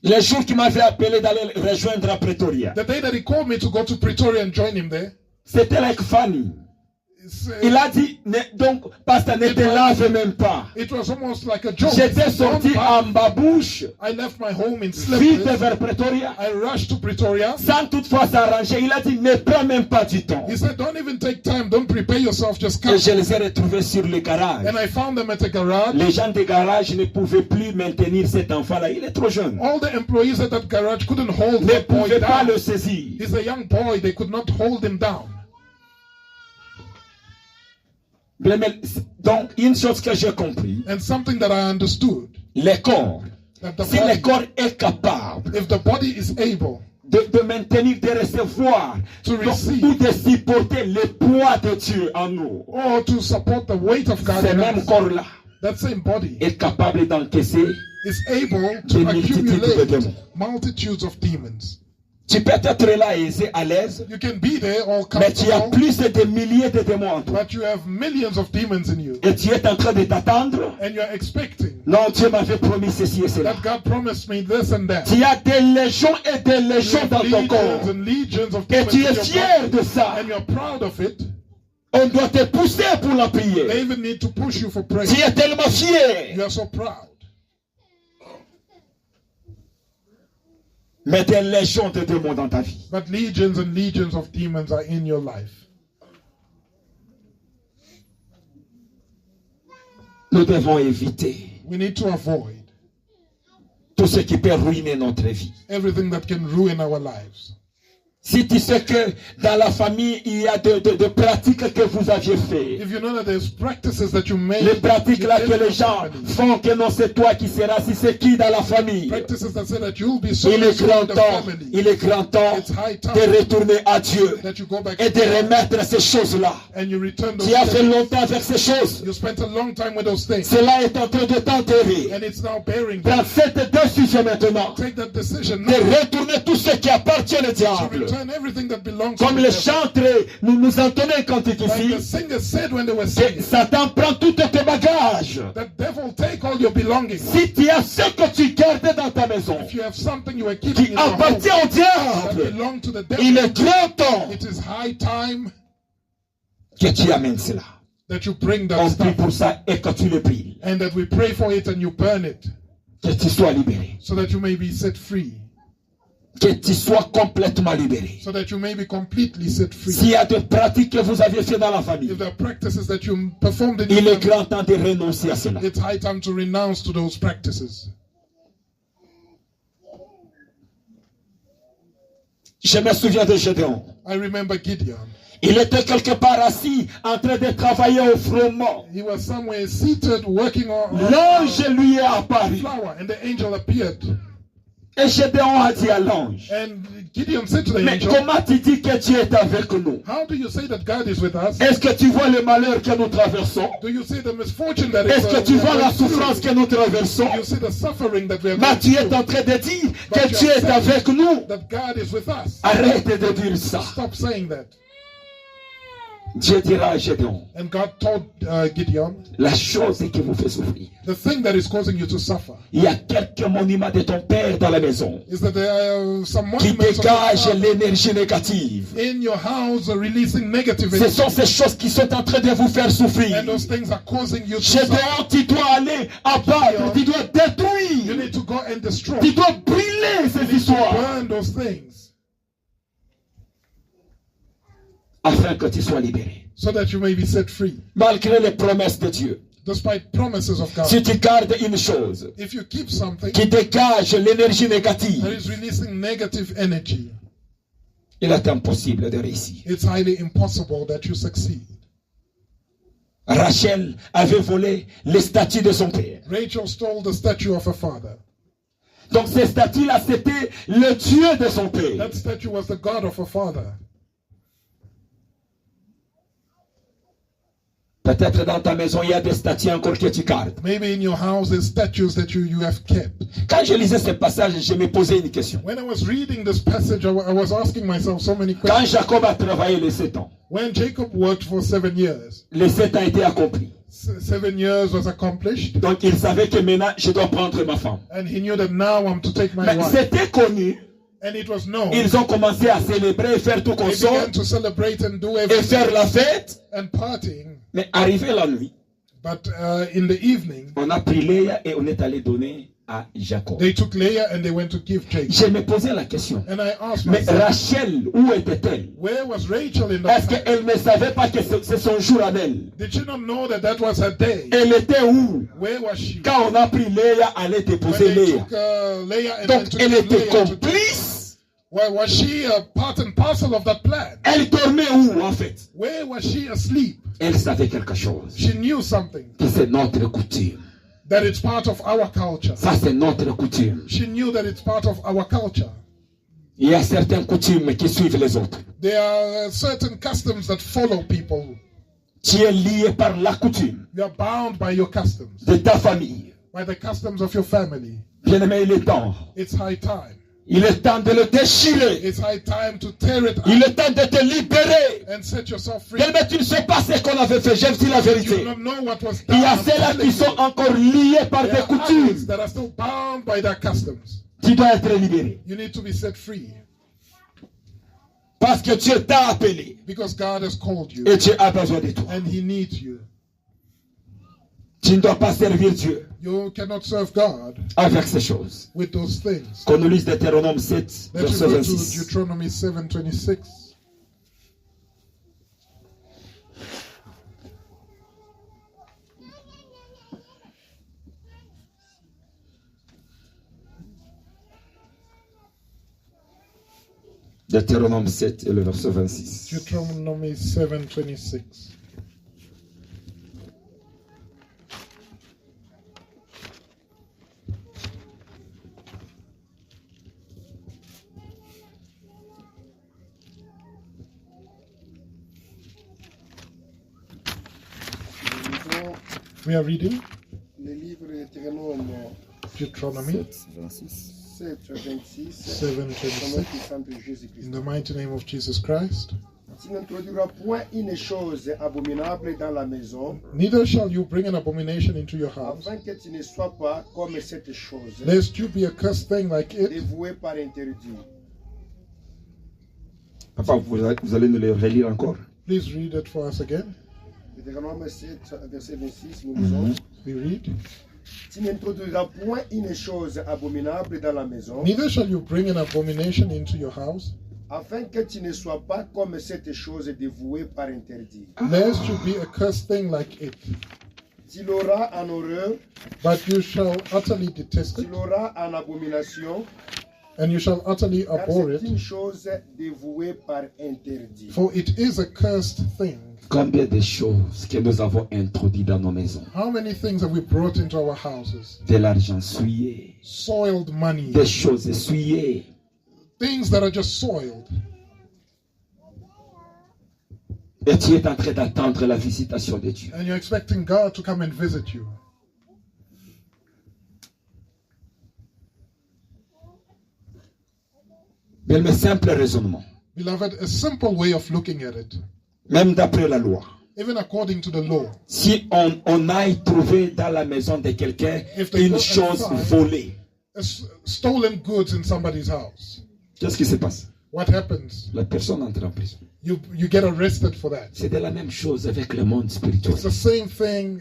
Le jour qu'il m'avait appelé d'aller rejoindre à Pretoria, The day that he called me to go to Pretoria and join him there, c'était like funny. Il a dit, donc, pasteur, ne te lave même pas. It was almost like a joke. J'étais sorti en babouche, I left my home in vite slippers. vers Pretoria, I rushed to Pretoria. sans toutefois s'arranger. Il a dit, ne prends même pas du temps. He said, don't even take time. Don't prepare yourself. Just come. Et je les ai retrouvés sur le garage. And I found them at a garage. Les gens des garages ne pouvaient plus maintenir cet enfant-là. Il est trop jeune. All the employees at that garage couldn't hold Ne that boy pouvaient pas down. le saisir. He's a young boy. They could not hold him down. Donc, une chose que j'ai compris, And something that I understood, les corps, that the si le body, corps est capable if the body is able de maintenir, de recevoir to receive ou de supporter le poids de Dieu en nous, or to support the weight of God ce in même us, corps-là that same body est capable d'encaisser. is able to Des multitudes de accumulate démons. multitudes of demons. Tu peux être là aisé, à l'aise, You can be there all mais tu as comfortable, plus de milliers de démons en toi. but you have millions of demons in you, Et tu es en train de t'attendre. and you're expecting Non, Dieu m'avait promis ceci et cela. that God promised me this and that. Tu as des légions et des You légions have dans ton corps. legions and legions of Et demons tu in es your fier body, de ça. and you're proud of it. On doit te pousser pour la prier. They even need to push you for Tu prayer. es tellement fier. You are so proud. Mais des légions de démons dans ta vie. But legions and legions of demons are in your life. Nous devons éviter We need to avoid tout ce qui peut ruiner notre vie. everything that can ruin our lives. Si tu sais que dans la famille, il y a de pratiques que vous aviez fait. If you know that there's practices that you made, Les pratiques là you que did in les gens the family, font, que non c'est toi qui seras, si c'est qui dans la famille. practices that say that you'll be so Il est in grand the temps, family, il est grand temps it's high time de retourner à Dieu that you go back et de remettre ces choses-là. and you return those Tu as fait things. longtemps avec ces choses. You spent a long time with those things, Cela est en train de t'enterrer. and it's now bearing Prends cette décision maintenant Take that decision de now retourner tout ce qui appartient au to diable. return everything that belongs Comme to les the devil. chantres, nous entendons un cantique Like the ici, singer said when they were que singing, Satan prend tous tes bagages. that devil take all your belongings. Si tu as ce que tu gardes dans ta maison, If you have something you are keeping qui in your home appartient au that diable, belong to the il devil, est grand temps it is high time que tu amènes cela. that you bring that On prie stuff pour ça et que tu le pries. and that we pray for it and you burn it Que tu sois libéré. so that you may be set free, Que tu sois complètement libéré. so that you may be completely set free. S'il y a des pratiques que vous avez fait dans la famille, If there are practices that you performed in il your est family, grand temps de renoncer à cela. it's high time to renounce to those practices. Je me souviens de Gédéon. I remember Gideon. Il était quelque part assis en train de travailler au froment. He was somewhere seated working on L'ange lui est apparu. flour, and the angel appeared. Et Gédéon a dit à l'ange, And Gideon said to the mais angel, comment tu dis que Dieu est avec nous? how do you say that God is with us? Est-ce que tu vois le malheur que nous traversons? Do you see the misfortune that Est-ce que tu we are vois la going through? souffrance que nous traversons? Do you see the suffering that we are Mais going tu es through? en train de dire que Dieu est avec nous. That God is with us. Arrête de dire ça. Stop saying that. Dieu dira à Gédéon, And God told Gideon, la chose qui vous fait souffrir. the thing that is causing you to suffer Il y a quelques monuments de ton père dans la maison is that there are some qui monuments of dégagent your l'énergie négative. in your house are releasing negative Ce energy. sont ces choses qui sont en train de vous faire souffrir. And those things are causing you to suffer. Gédéon, tu dois aller abattre, tu dois You détruire, need to go and destroy. tu dois brûler ces histoires Burn those things afin que tu sois libéré. so that you may be set free. Malgré les promesses de Dieu, Despite promises of God. si tu gardes une chose If you keep something qui dégage l'énergie that négative, is releasing negative energy, il est impossible de réussir. it's highly impossible that you succeed. Rachel avait volé les statues de son père. Rachel stole the statue of her father. Donc ces statues-là, c'était le Dieu de son père. That statue was the God of her father. Peut-être dans ta maison, il y a des statues encore que tu gardes. Maybe in your house there's statues that you have kept. Quand je lisais ce passage, je me posais une question. When I was reading this passage, I was asking myself so many Quand questions. Jacob a travaillé les 7 ans, When Jacob worked for 7 years, les 7 ans étaient accomplis. 7 years was accomplished, Donc il savait que maintenant, je dois prendre ma femme. and he knew that now I'm to take my Mais wife. c'était connu And it was known. Ils ont commencé à célébrer, faire tout They comme ça, began to celebrate and do et everything faire la fête. and partying. Mais arrivé la nuit, But in the evening, on a pris Léa et on est allé donner à Jacob. they took Leah and they went to give Jacob. Je me posais la question. And I asked Mais myself, Rachel, où était-elle? where was Rachel in Est-ce that time? qu'elle ne savait pas que c'est son jour à elle? Did she not know that that was her day? Elle était où? Where was she? Quand on a pris Léa, elle When déposer they Léa. took Leah and Donc then elle took était Leah to complice. well, was she a part and parcel of that plan? Elle dormait où en fait? Where was she asleep? Elle savait quelque chose. She knew something, Que c'est notre coutume. that it's part of our culture. Ça c'est notre coutume. She knew that it's part of our culture. Il y a certaines coutumes qui suivent les autres. There are certain customs that follow people. Tu es lié par la coutume You are bound by your customs, de ta famille. by the customs of your family. Bien-aimé, il est temps. It's high time. Il est temps de le déchirer. It's high time to tear it Il out est temps de te libérer. and set yourself free. Mais tu ne sais pas ce qu'on avait fait. J'aime dire la You vérité. do not know what was Il y a done. I'm ceux-là telling qui sont you. encore liés par There des are coutumes. others that are still bound by their customs. Tu dois être libéré. You need to be set free Parce que Dieu t'a appelé. because God has called you Et Dieu a besoin de toi. and He needs you. Tu ne dois pas servir Dieu You cannot serve God avec ces choses. with those things. Qu'on nous lise Deutéronome 7, Let's verset go to 26. Deuteronomy 7:26. Deutéronome 7 et le verset 26. Deuteronomy 7:26. We are reading Le livre de Deutéronome Deuteronomy 26. 7:26. 7:26. Au nom puissant de Jésus-Christ. In the mighty name of Jesus Christ. Tu n'introduiras point une chose abominable dans la maison, Neither shall you bring an abomination into your house, afin que tu ne sois pas comme cette chose, lest you be a cursed thing like it. dévouée par interdit. Papa, vous allez nous le relire encore. Please read it for us again. Deutéronome 7, verset 26, nous lisons. We read. Tu n'introduiras point une chose abominable dans la maison, Neither shall you bring an abomination into your house, afin que tu ne sois pas comme cette chose dévouée par interdit. lest you be a cursed thing like it. Tu l'auras en horreur, But you shall utterly detest tu it, l'auras en abomination, and you shall utterly car abhor c'est it, une chose dévouée par interdit. for it is a cursed thing. Combien de choses que nous avons introduites dans nos maisons? How many things have we brought into our houses? De l'argent souillé, Soiled money, des choses souillées. things that are just soiled. Et tu es en train d'attendre la visitation de Dieu. And you're expecting God to come and visit you. Mais le simple raisonnement, Beloved, a simple way of looking at it, même d'après la loi, even according to the law, si on aille trouver dans la maison de quelqu'un If they go une chose and find- volée, stolen goods in somebody's house, qu'est-ce qui se passe? what happens? La personne entre en prison. You get arrested for that. C'est de la même chose avec le monde spirituel. It's the same thing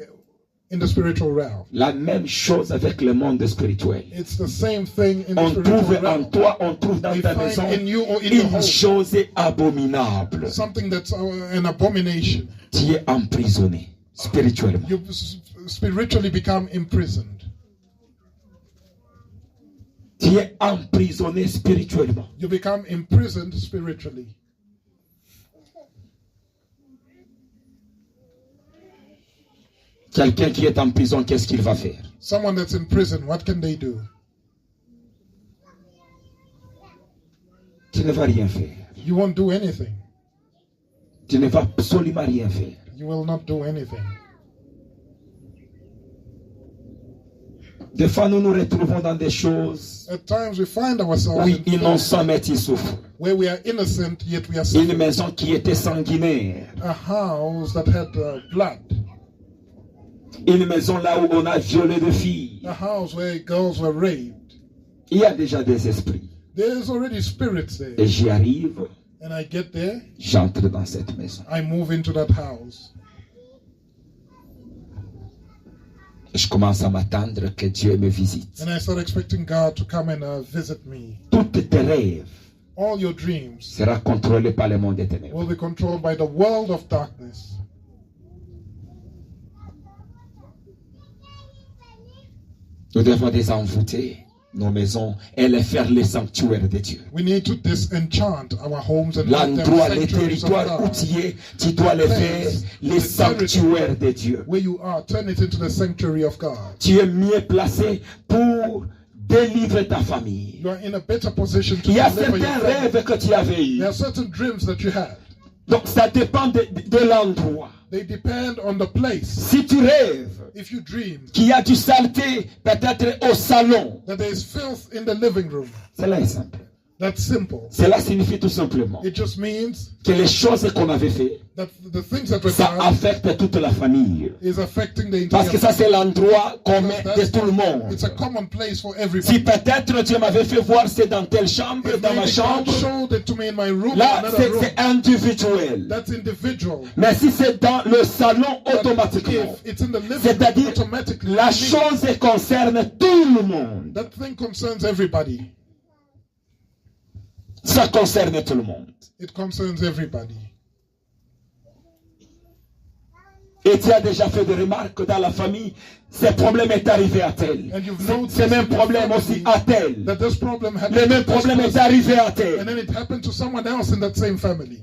in the spiritual realm. La même chose avec le monde spirituel. It's the same thing in the On trouve spiritual en realm. toi, on trouve dans We ta find maison in you or in your une home chose abominable. something that's an abomination. Tu es emprisonné spirituellement. You spiritually become imprisoned. Tu es emprisonné spirituellement. You become imprisoned spiritually. Quelqu'un qui est en prison, qu'est-ce qu'il va faire? Someone that's in prison, what can they do? Tu ne vas rien faire. You won't do anything. Tu ne vas absolument rien faire. You will not do anything. Des fois, nous nous retrouvons dans des choses At times we find ourselves où in things innocents mais ils souffrent. where we are innocent, yet we are Une suffering. maison qui était sanguinaire. A house that had blood. Une maison là où on a violé des filles. A house where girls were raped. Il y a déjà des esprits There's already spirits there. Et j'y arrive, And I get there, j'entre dans cette maison. I move into that house. Je commence à m'attendre que Dieu me visite. And I start expecting God to come and visit me. Tous tes rêves All your dreams seront contrôlés par le monde des ténèbres. will be controlled by the world of darkness. Nous devons désenvoûter nos maisons et les faire les sanctuaires de Dieu. We need to disenchant our homes and make them L'endroit, les sanctuaries of territoires où God. tu es, tu dois les faire les sanctuaires de Dieu. Where you are, turn it into the sanctuary of God. Tu es mieux placé pour délivrer ta famille. You are in a better position to Il y a deliver your certains family. rêves que tu avais eus. There are certain dreams that you had. Donc ça dépend de l'endroit. They depend on the place. Si tu rêves If you dream qu'il y a du saleté peut-être au salon, that there is filth in the living room, cela est simple. that's simple. Cela signifie tout simplement It just means que les choses qu'on avait fait, that the things that were ça done affecte toute la famille. is affecting the Parce que entire ça c'est l'endroit commun de tout le monde. It's a common place for Si everybody. peut-être Dieu m'avait fait voir c'est dans telle chambre, If dans ma maybe God chambre, showed it to me in my room, là in another room, c'est individuel. that's individual. Mais si c'est dans le salon But automatiquement, if it's in the living room, c'est-à-dire automatically, la chose concerne tout le monde. that thing concerns everybody. Ça concerne tout le monde. It concerns everybody. Et tu as déjà fait des remarques dans la famille, ce problème est arrivé à tel. And you've noticed Ce même in your problème aussi family à tel. that this problem happened Le to même this problème est person, arrivé à and tel. then it happened to someone else in that same family.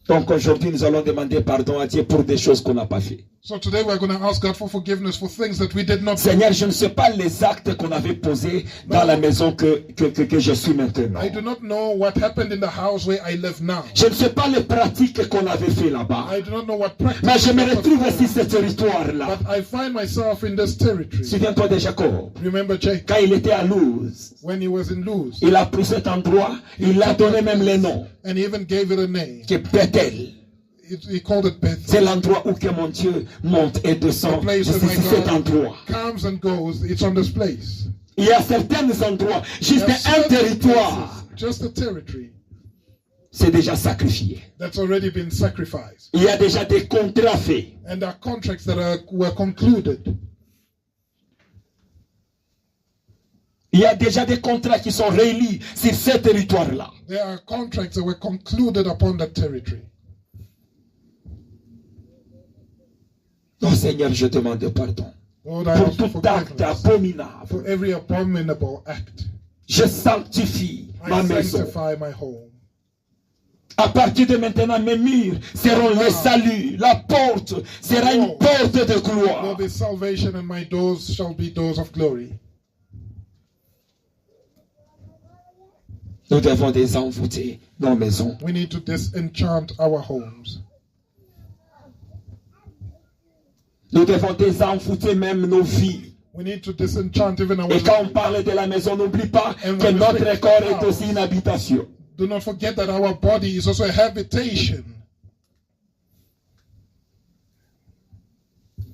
Donc aujourd'hui, nous allons demander pardon à Dieu pour des choses qu'on n'a pas fait. So today we're going to ask God for forgiveness for things that we did not do. Seigneur, je ne sais pas les actes qu'on avait posés dans la maison que je suis maintenant. I do not know what happened in the house where I live now. Je ne sais pas les pratiques qu'on avait fait là-bas. I do not know what practice. Mais je me was retrouve followed, ici ce territoire-là. but I find myself in this territory. Souviens-toi de Jacob. Remember Jacob Quand il était à Luz, when he was in Luz, il a pris cet endroit, il a donné même les noms. and he even gave it a name. Qui est Bethel. He called it Bethel. C'est l'endroit où que mon Dieu monte et The descend. place C'est where my cet endroit. God comes and goes. It's on this place. Il y a certains endroits, juste There are un certain territoire, places, just a territory c'est déjà sacrifié. that's already been sacrificed, Il y a déjà des contrats faits. and there are contracts that were concluded. Il y a déjà des contrats qui sont réunis sur ce territoire-là. There are contracts that were concluded upon that territory. Oh Seigneur, je demande pardon Lord, I pour ask for tout acte forgiveness abominable. for every abominable act. Je sanctifie ma I maison. sanctify my home. À partir de maintenant, mes murs seront le salut. La porte sera une porte de There gloire. will be salvation, and my doors shall be doors of glory. Nous devons désenvoûter nos maisons. We need to disenchant our homes. Nous devons désenvoûter même nos vies. We need to disenchant even our Et quand on lives. parle de la maison, n'oublie pas And que when we notre speak corps est house, aussi une habitation. Do not forget that our body is also a habitation.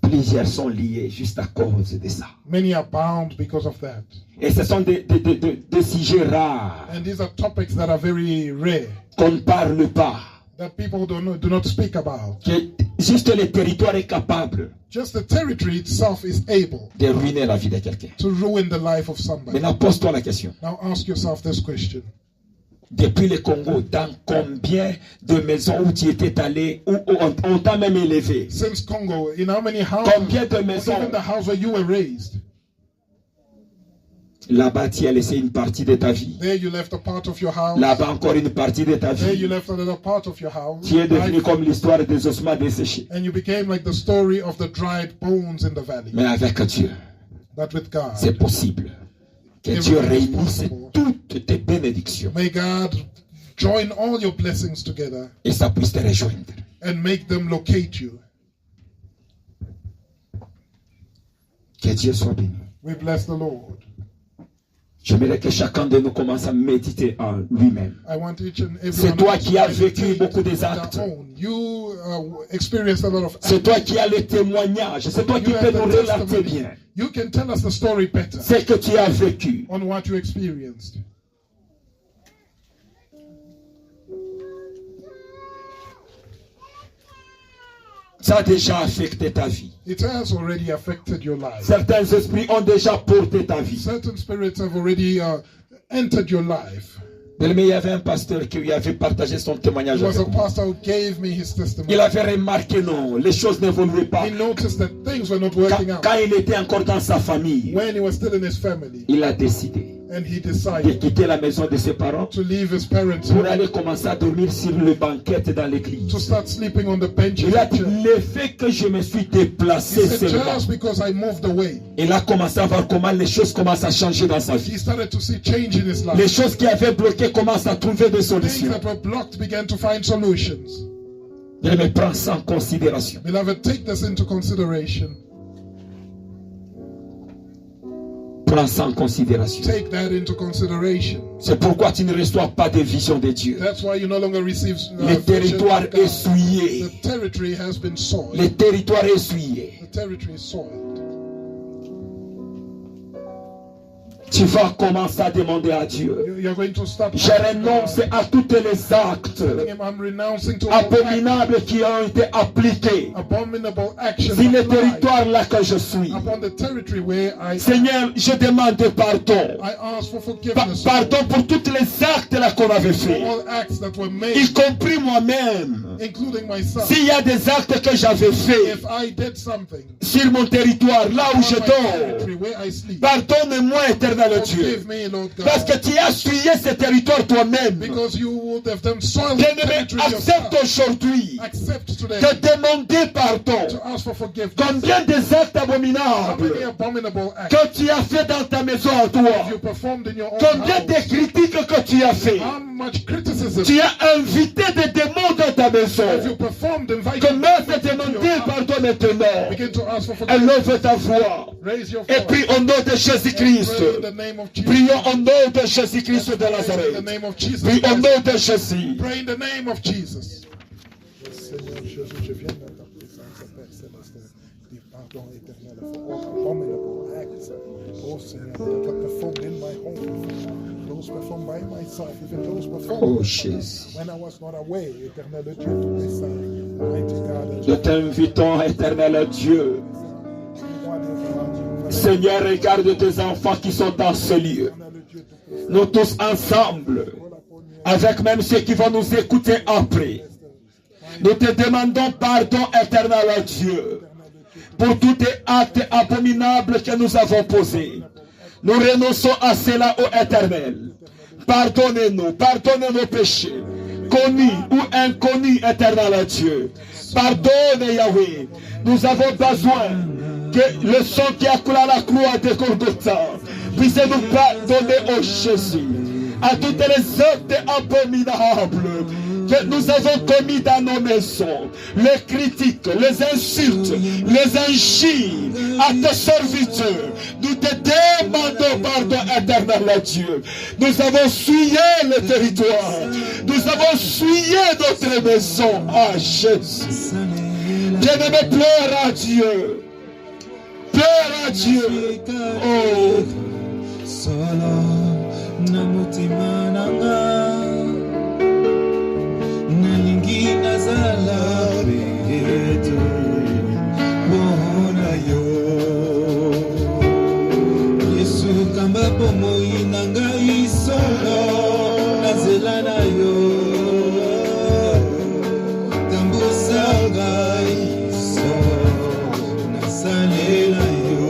Plusieurs sont liés juste à cause de ça. Many are bound because of that. Et ce sont des sujets rares And these are topics that are very rare, qu'on ne parle pas. that people do not speak about. Que juste le territoire est capable Just the territory itself is able de ruiner la vie de quelqu'un. to ruin the life of somebody. Maintenant, pose-toi la question. Now ask yourself this question. Depuis le Congo, dans combien de maisons où tu étais allé, où on t'a même élevé? Since Congo, in how many houses, Combien de or maisons even the house where you were raised, là-bas tu as laissé une partie de ta vie? there you left a part of your house, Là-bas encore une partie de ta there you vie? left another part of your house, Tu es devenu Life- comme l'histoire des ossements desséchés. and you became like the story of the dried bones in the valley. Mais avec Dieu, But with God, c'est possible que Dieu réunisse toutes tes bénédictions may God join all your blessings together et ça puisse te rejoindre. and make them locate you. Que Dieu soit béni. We bless the Lord. J'aimerais que chacun de nous commence à méditer en lui-même. I want each and every C'est one toi of us qui to as vécu meditate beaucoup des on actes. their own. You experienced a lot of C'est acts. toi qui as le témoignage. C'est toi qui You peux have nous the relater testimony. bien. You can tell us the story better C'est que tu as vécu. on what you experienced. Ça a déjà affecté ta vie. It has already affected your life. Certains esprits ont déjà porté ta vie. Certain spirits have already entered your life. Mais il y avait un pasteur qui lui avait partagé son témoignage There was avec a moi. pastor who gave me his testimony. Il avait remarqué, non, les choses n'évoluaient pas. He noticed that things were not Quand, working out. quand il était encore dans sa famille, When he was still in his family, il a décidé and he de decided quitter la maison de ses parents to leave his parents pour home, aller commencer à dormir sur le banquette dans l'église. to start sleeping on the benches. Il a dit, He le fait que je me suis déplacé said, seulement, just because I moved away, il a commencé à voir comment les choses commencent à changer dans sa he vie. started to see change in his Les life. choses qui avaient bloqué commencent à trouver des Things solutions. that were blocked began to find solutions. Je me prends ça en considération. Beloved, take this into consideration. Prends ça en considération. Take that into consideration. C'est pourquoi tu ne reçois pas de vision de Dieu. That's why you no longer receive Les vision territoires of God. essuyés. The territory has been soiled. Les territoires essuyés. The territory is soiled. Tu vas commencer à demander à Dieu. You're going to start. Je renonce à tous les actes Telling him, I'm renouncing to all acts, abominables qui ont été appliqués abominable actions sur le applied territoire là que je suis. upon the territory where Seigneur, je demande pardon. I ask for forgiveness Pardon pour tous les actes là qu'on avait for fait, all acts that were y made, compris moi-même. including myself. S'il y a des actes que j'avais fait If I did something sur mon territoire, là où on je my dors, territory where I sleep, pardonne-moi, éternel Dieu. forgive me, Lord Parce God, que tu as essuyé ce territoire toi-même. because you would have done soiled the Bien-aimé, territory accepte yourself. aujourd'hui Accept today de demander pardon. to ask for forgiveness. Combien des actes How many abominables abominable acts que tu as fait dans ta maison à have toi? you performed in your own Combien de house? critiques que tu as fait? How much criticism Tu as invité des démons dans ta have you maison. performed? Invite Commence à into your demander house. pardon maintenant. Begin to ask for forgiveness. Élève ta voix. Raise your Et voice. puis au nom de Jésus-Christ. Pray in the name of Jesus. Prions au nom de Jésus-Christ de Pray in the Nazareth. name of Jesus. Puis au Christ. nom de Jésus. Pray in the name of Jesus. Seigneur Jésus, je viens dans ta présence, Père Céleste. Dis pardon éternel for all abominable acts. Oh Seigneur, that were performed in my home. Those performed by myself, even those performed Oh Jésus. when I was not aware, éternel Dieu, to this mighty God. Nous t'invitons, éternel Dieu. Seigneur, regarde tes enfants qui sont dans ce lieu. Nous tous ensemble, avec même ceux qui vont nous écouter après. Nous te demandons pardon, éternel Dieu, pour tous les actes abominables que nous avons posés. Nous renonçons à cela, ô Éternel. Pardonnez-nous, pardonnez nos péchés, connus ou inconnus, éternel Dieu. Pardonne, Yahweh. Nous avons besoin que le sang qui a coulé à la croix de Golgotha puisse nous pardonner, ô Jésus, à toutes les actes abominables que nous avons commis dans nos maisons, les critiques, les insultes, les injures à tes serviteurs. Nous te demandons pardon, éternel Dieu. Nous avons souillé le territoire. Nous avons souillé notre maison. Ah, Jésus. Bien-aimé, pleure à Dieu. Pleure à Dieu. Oh. Solo namutima nanga nalingi nazala betu bona yo Yesu kamba pomoi nanga isolo nazela na yo tambusa gai so nasalela yo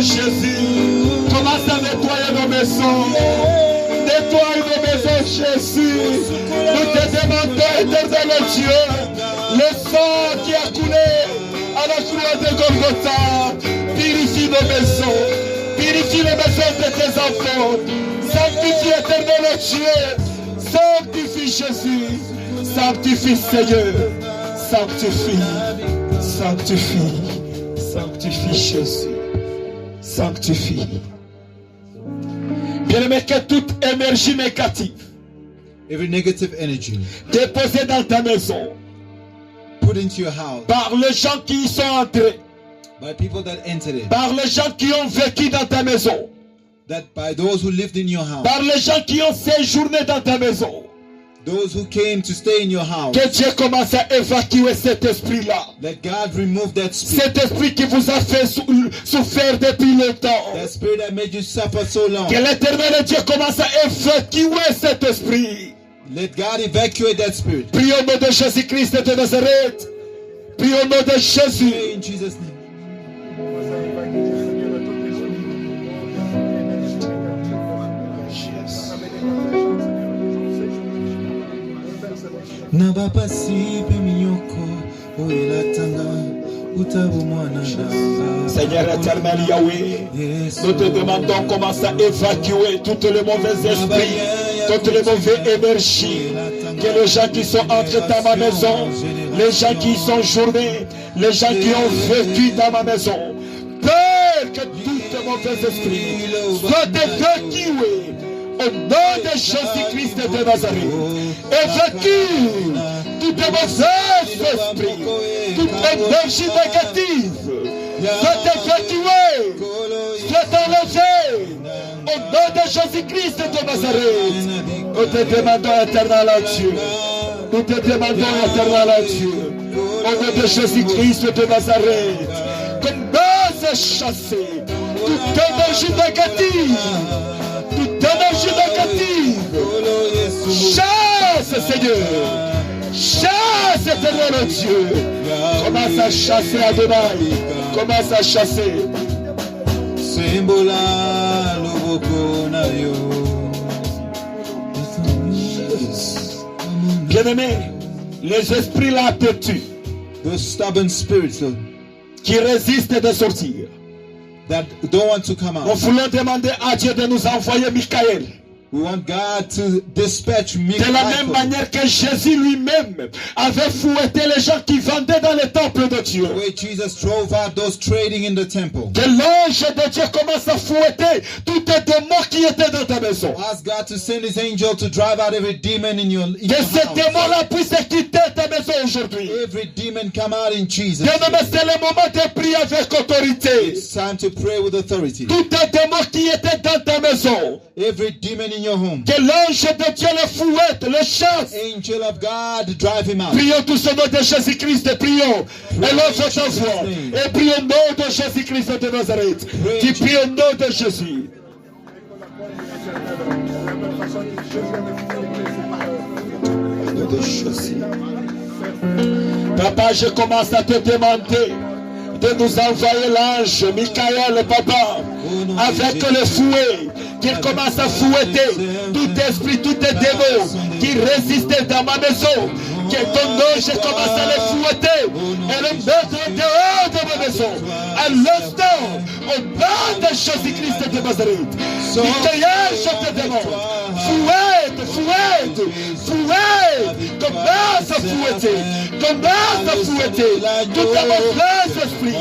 Jésus. Commence à nettoyer nos maisons. Nettoie nos maisons, Jésus. Nous te demandons, éternel Dieu, le sang qui a coulé à la croix de Golgotha. Purifie nos maisons. Purifie les maisons de tes enfants. Sanctifie, éternel Dieu. Sanctifie Jésus. Sanctifie Seigneur. Sanctifie. Sanctifie. Sanctifie Jésus. Sanctifie. Bien-aimé, que toute énergie négative Every negative energy déposée dans ta maison put into your house par les gens qui y sont entrés, by people that entered it, par les gens qui ont vécu dans ta maison, that by those who lived in your house, par les gens qui ont séjourné dans ta maison, those who came to stay in your house, que Dieu commence à évacuer cet esprit-là. let God remove that spirit. Cet esprit qui vous a fait souffrir depuis longtemps. That spirit that made you suffer so long. Que l'éternel Dieu commence à évacuer cet esprit. Let God evacuate that spirit. Prions au nom de Jésus-Christ de Nazareth. Prions au nom de Jésus. Pray in Jesus' name. Nabapasipe minyoko oelatanga utabu mwana nanga. Seigneur éternel Yahweh, nous te demandons commence à évacuer toutes les mauvais esprits, toutes les mauvaises énergies. Que les gens qui sont entrés dans ma maison, les gens qui y sont journés, les gens qui ont vécu dans ma maison, Père, que tous les mauvais esprits soient évacués au nom de Jésus-Christ de Nazareth. Évacue tout mauvais esprit, toute énergie négative, soit évacuée, soit enlevée au nom de Jésus-Christ de Nazareth. Nous te demandons, éternel Dieu, nous te demandons, éternel Dieu, au nom de Jésus-Christ de Nazareth, commence à chasser toute énergie négative. Toute énergie négative, chasse Seigneur, chasse éternel Dieu, commence à chasser Adonai, commence à chasser. Sembola loboko na yo. Bien-aimé, les esprits là te tuent, Those stubborn spirits qui résistent de sortir. that don't want to come Nous out. voulons demander à Dieu de nous envoyer Michael. We want God to dispatch De la même Michael. manière que Jésus lui-même avait fouetté les gens qui vendaient dans le temple de Dieu. The way Jesus drove out those trading in the temple. Que l'ange de Dieu commence à fouetter tous les démons qui étaient dans ta maison. Ask God to send His angel to drive out every demon in your Que ces house. démons-là puissent quitter ta maison aujourd'hui. Every demon come out in Jesus. Bien-aimé, c'est le moment de prier avec autorité. It's time to pray with authority. Tous les démons qui étaient dans ta maison, Every demon in your home. que l'ange de Dieu le fouette, le chasse. Angel of God, drive him out. Prions tous au nom de Jésus-Christ, prions. Élève ta voix. Et prions au nom de Jésus-Christ de Nazareth. Tu pries au nom de Jésus. Papa, je commence à te demander de nous envoyer l'ange Michael, papa, avec le fouet, qu'il commence à fouetter tout esprit, tout démon qui résistait dans ma maison, que ton ange commence à les fouetter et les mettre dehors de ma maison. À l'instant, au nom de Jésus-Christ de Nazareth, Michael, je te demande, fouette, fouette, fouette, commence à fouetter, commence à fouetter tout un mauvais esprit,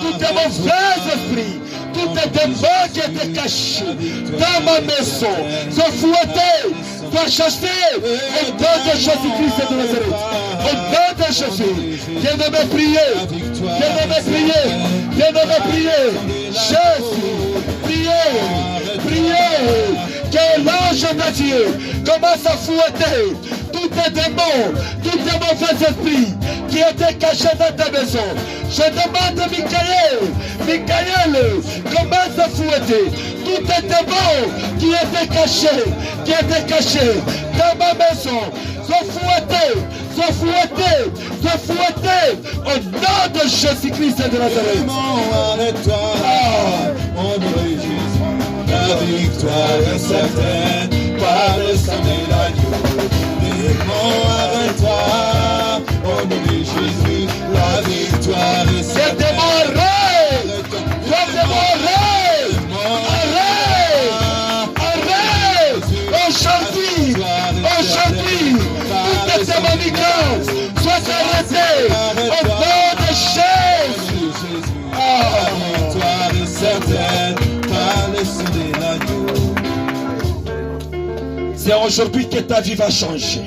tout un mauvais esprit, tout un démon qui était caché dans ma maison, soit fouetté, soit chassé, au nom de Jésus-Christ de Nazareth, au nom de Jésus, viens-nous prier, viens-nous prier, viens-nous prier, Jésus, priez, priez, que l'ange de Dieu commence à fouetter tous les démons, tous les mauvais esprits qui étaient cachés dans ta maison. Je demande à Michael, commence à fouetter tous les démons qui étaient cachés dans ma maison. Sois fouetté Sois fouetté au nom de Jésus-Christ de Nazareth. Démon, arrête-toi. Au nom de Jésus, la victoire est certaine par le sang de l'agneau. Démon, arrête-toi. Au nom de Jésus, la victoire est C'est certaine. démoré. Aujourd'hui, toute cette manigance soit arrêtée au nom de Jésus. La victoire est certaine par le sang de l'agneau. C'est aujourd'hui que ta vie va changer.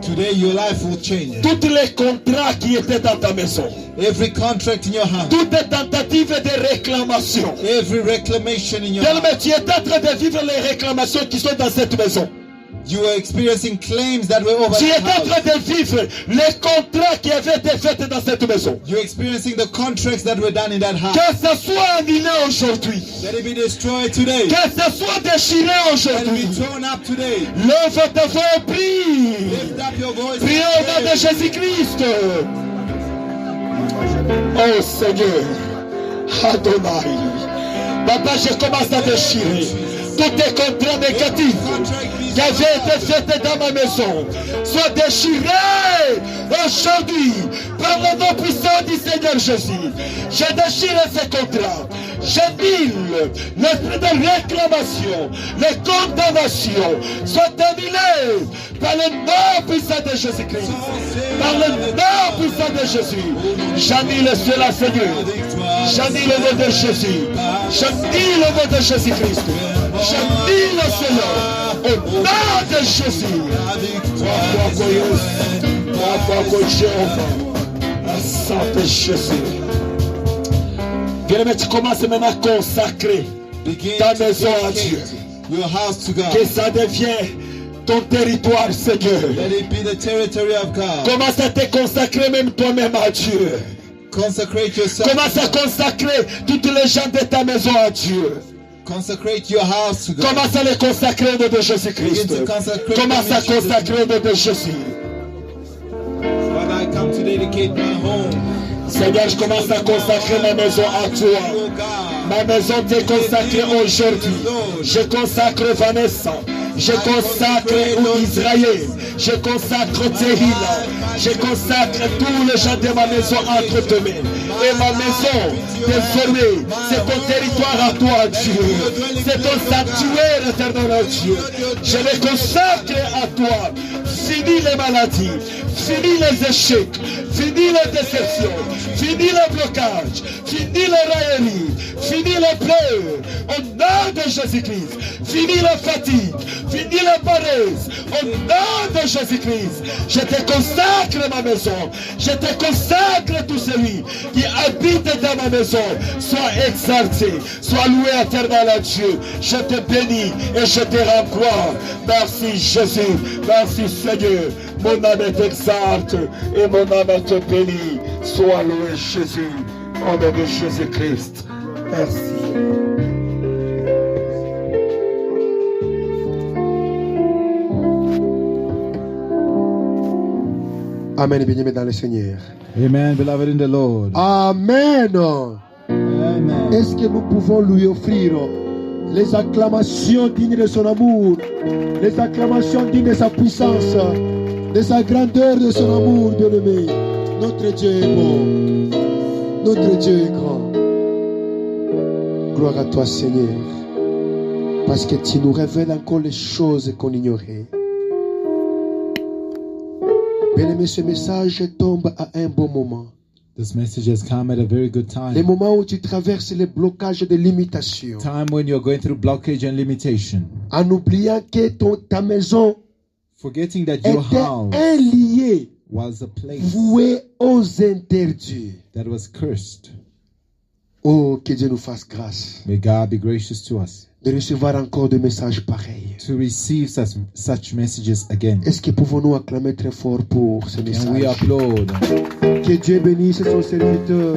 Today your life will change. Tous les contrats qui étaient dans ta maison, Every contract in your hand, toutes les tentatives de réclamation, every reclamation in your hand, tellement tu es en train de vivre les réclamations qui sont dans cette maison. you are experiencing claims that were over Tu es the en train house. de vivre les contrats qui avaient été faits dans cette maison. You're experiencing the contracts that were done in that house. Que ce soit annulé aujourd'hui, Let it be destroyed today. que ce soit déchiré Let it aujourd'hui. be torn up today. Lève ta voix et prie. Lift up your voice. Priez au nom de Jésus-Christ. Oh Seigneur, Adonai. Papa, je commence à déchirer tous tes contrats négatifs qui avaient été faits dans ma maison. Soient déchirés aujourd'hui par le nom puissant du Seigneur Jésus. Je déchire ces contrats. J'annule l'esprit de réclamation, les condamnations soient annulées par le nom puissant de Jésus-Christ. Par le nom puissant de Jésus. J'annule cela, Seigneur. J'annule le nom de Jésus. J'annule le nom de Jésus-Christ. J'annule cela au nom de Jésus. Saint Jésus. Bien-aimé, tu commences maintenant à consacrer Begin ta to maison à Dieu. dedicate your house to God. Que ça devienne ton territoire, Seigneur. Let it be the territory of God. Commence à te consacrer même toi-même à Dieu. Consecrate yourself. Commence à consacrer toutes les gens de ta maison à Dieu. Consecrate your house to God. Commence à les consacrer au nom de Jésus-Christ. Begin to consecrate Commence à them in Jesus' consacrer au nom de Jésus. Father, I come to dedicate my home. Seigneur, je commence à consacrer ma maison à toi. Oh God. Ma maison t'est consacrée aujourd'hui. Je consacre Vanessa. Je consacre Israël. Je consacre Tehila. Je consacre tous les gens de ma maison entre tes mains. Et ma maison, désormais, c'est ton territoire à toi, Dieu. C'est ton sanctuaire éternel à Dieu. Je les consacre à toi. Finis les maladies. Finis les échecs. Finis les déceptions. Finis les blocages. Finis les railleries. Finis les pleurs. Au nom de Jésus-Christ. Finis la fatigue. Finis la paresse. Au nom de Jésus-Christ. Je te consacre ma maison. Je te consacre tout celui qui habite dans ma maison. Sois exalté. Sois loué éternel à Dieu. Je te bénis et je te rends gloire. Merci Jésus. Merci Seigneur. Mon âme t'exalte et mon âme te bénit. Sois loué Jésus. Au nom de Jésus-Christ. Merci. Amen, bien-aimés dans le Seigneur. Amen, beloved in the Lord. Amen. Amen. Est-ce que nous pouvons lui offrir les acclamations dignes de son amour, les acclamations dignes de sa puissance, de sa grandeur, de son amour, bien-aimé. Notre Dieu est bon. Notre Dieu est grand. Gloire à toi, Seigneur, parce que tu nous révèles encore les choses qu'on ignorait. Bien-aimé, ce message tombe à un bon moment. This message has come at a very good Les time. moments où tu traverses les blocages de limitation, Time when you're going through blockage and limitation. en oubliant que ta maison Forgetting that your était house un lieu was a place voué aux interdits. that was cursed. Oh, que Dieu nous fasse grâce May God be gracious to us de recevoir encore des messages pareils. to receive such messages again. Est-ce que pouvons-nous acclamer très fort pour ce And we message? applaud. Que Dieu bénisse son serviteur.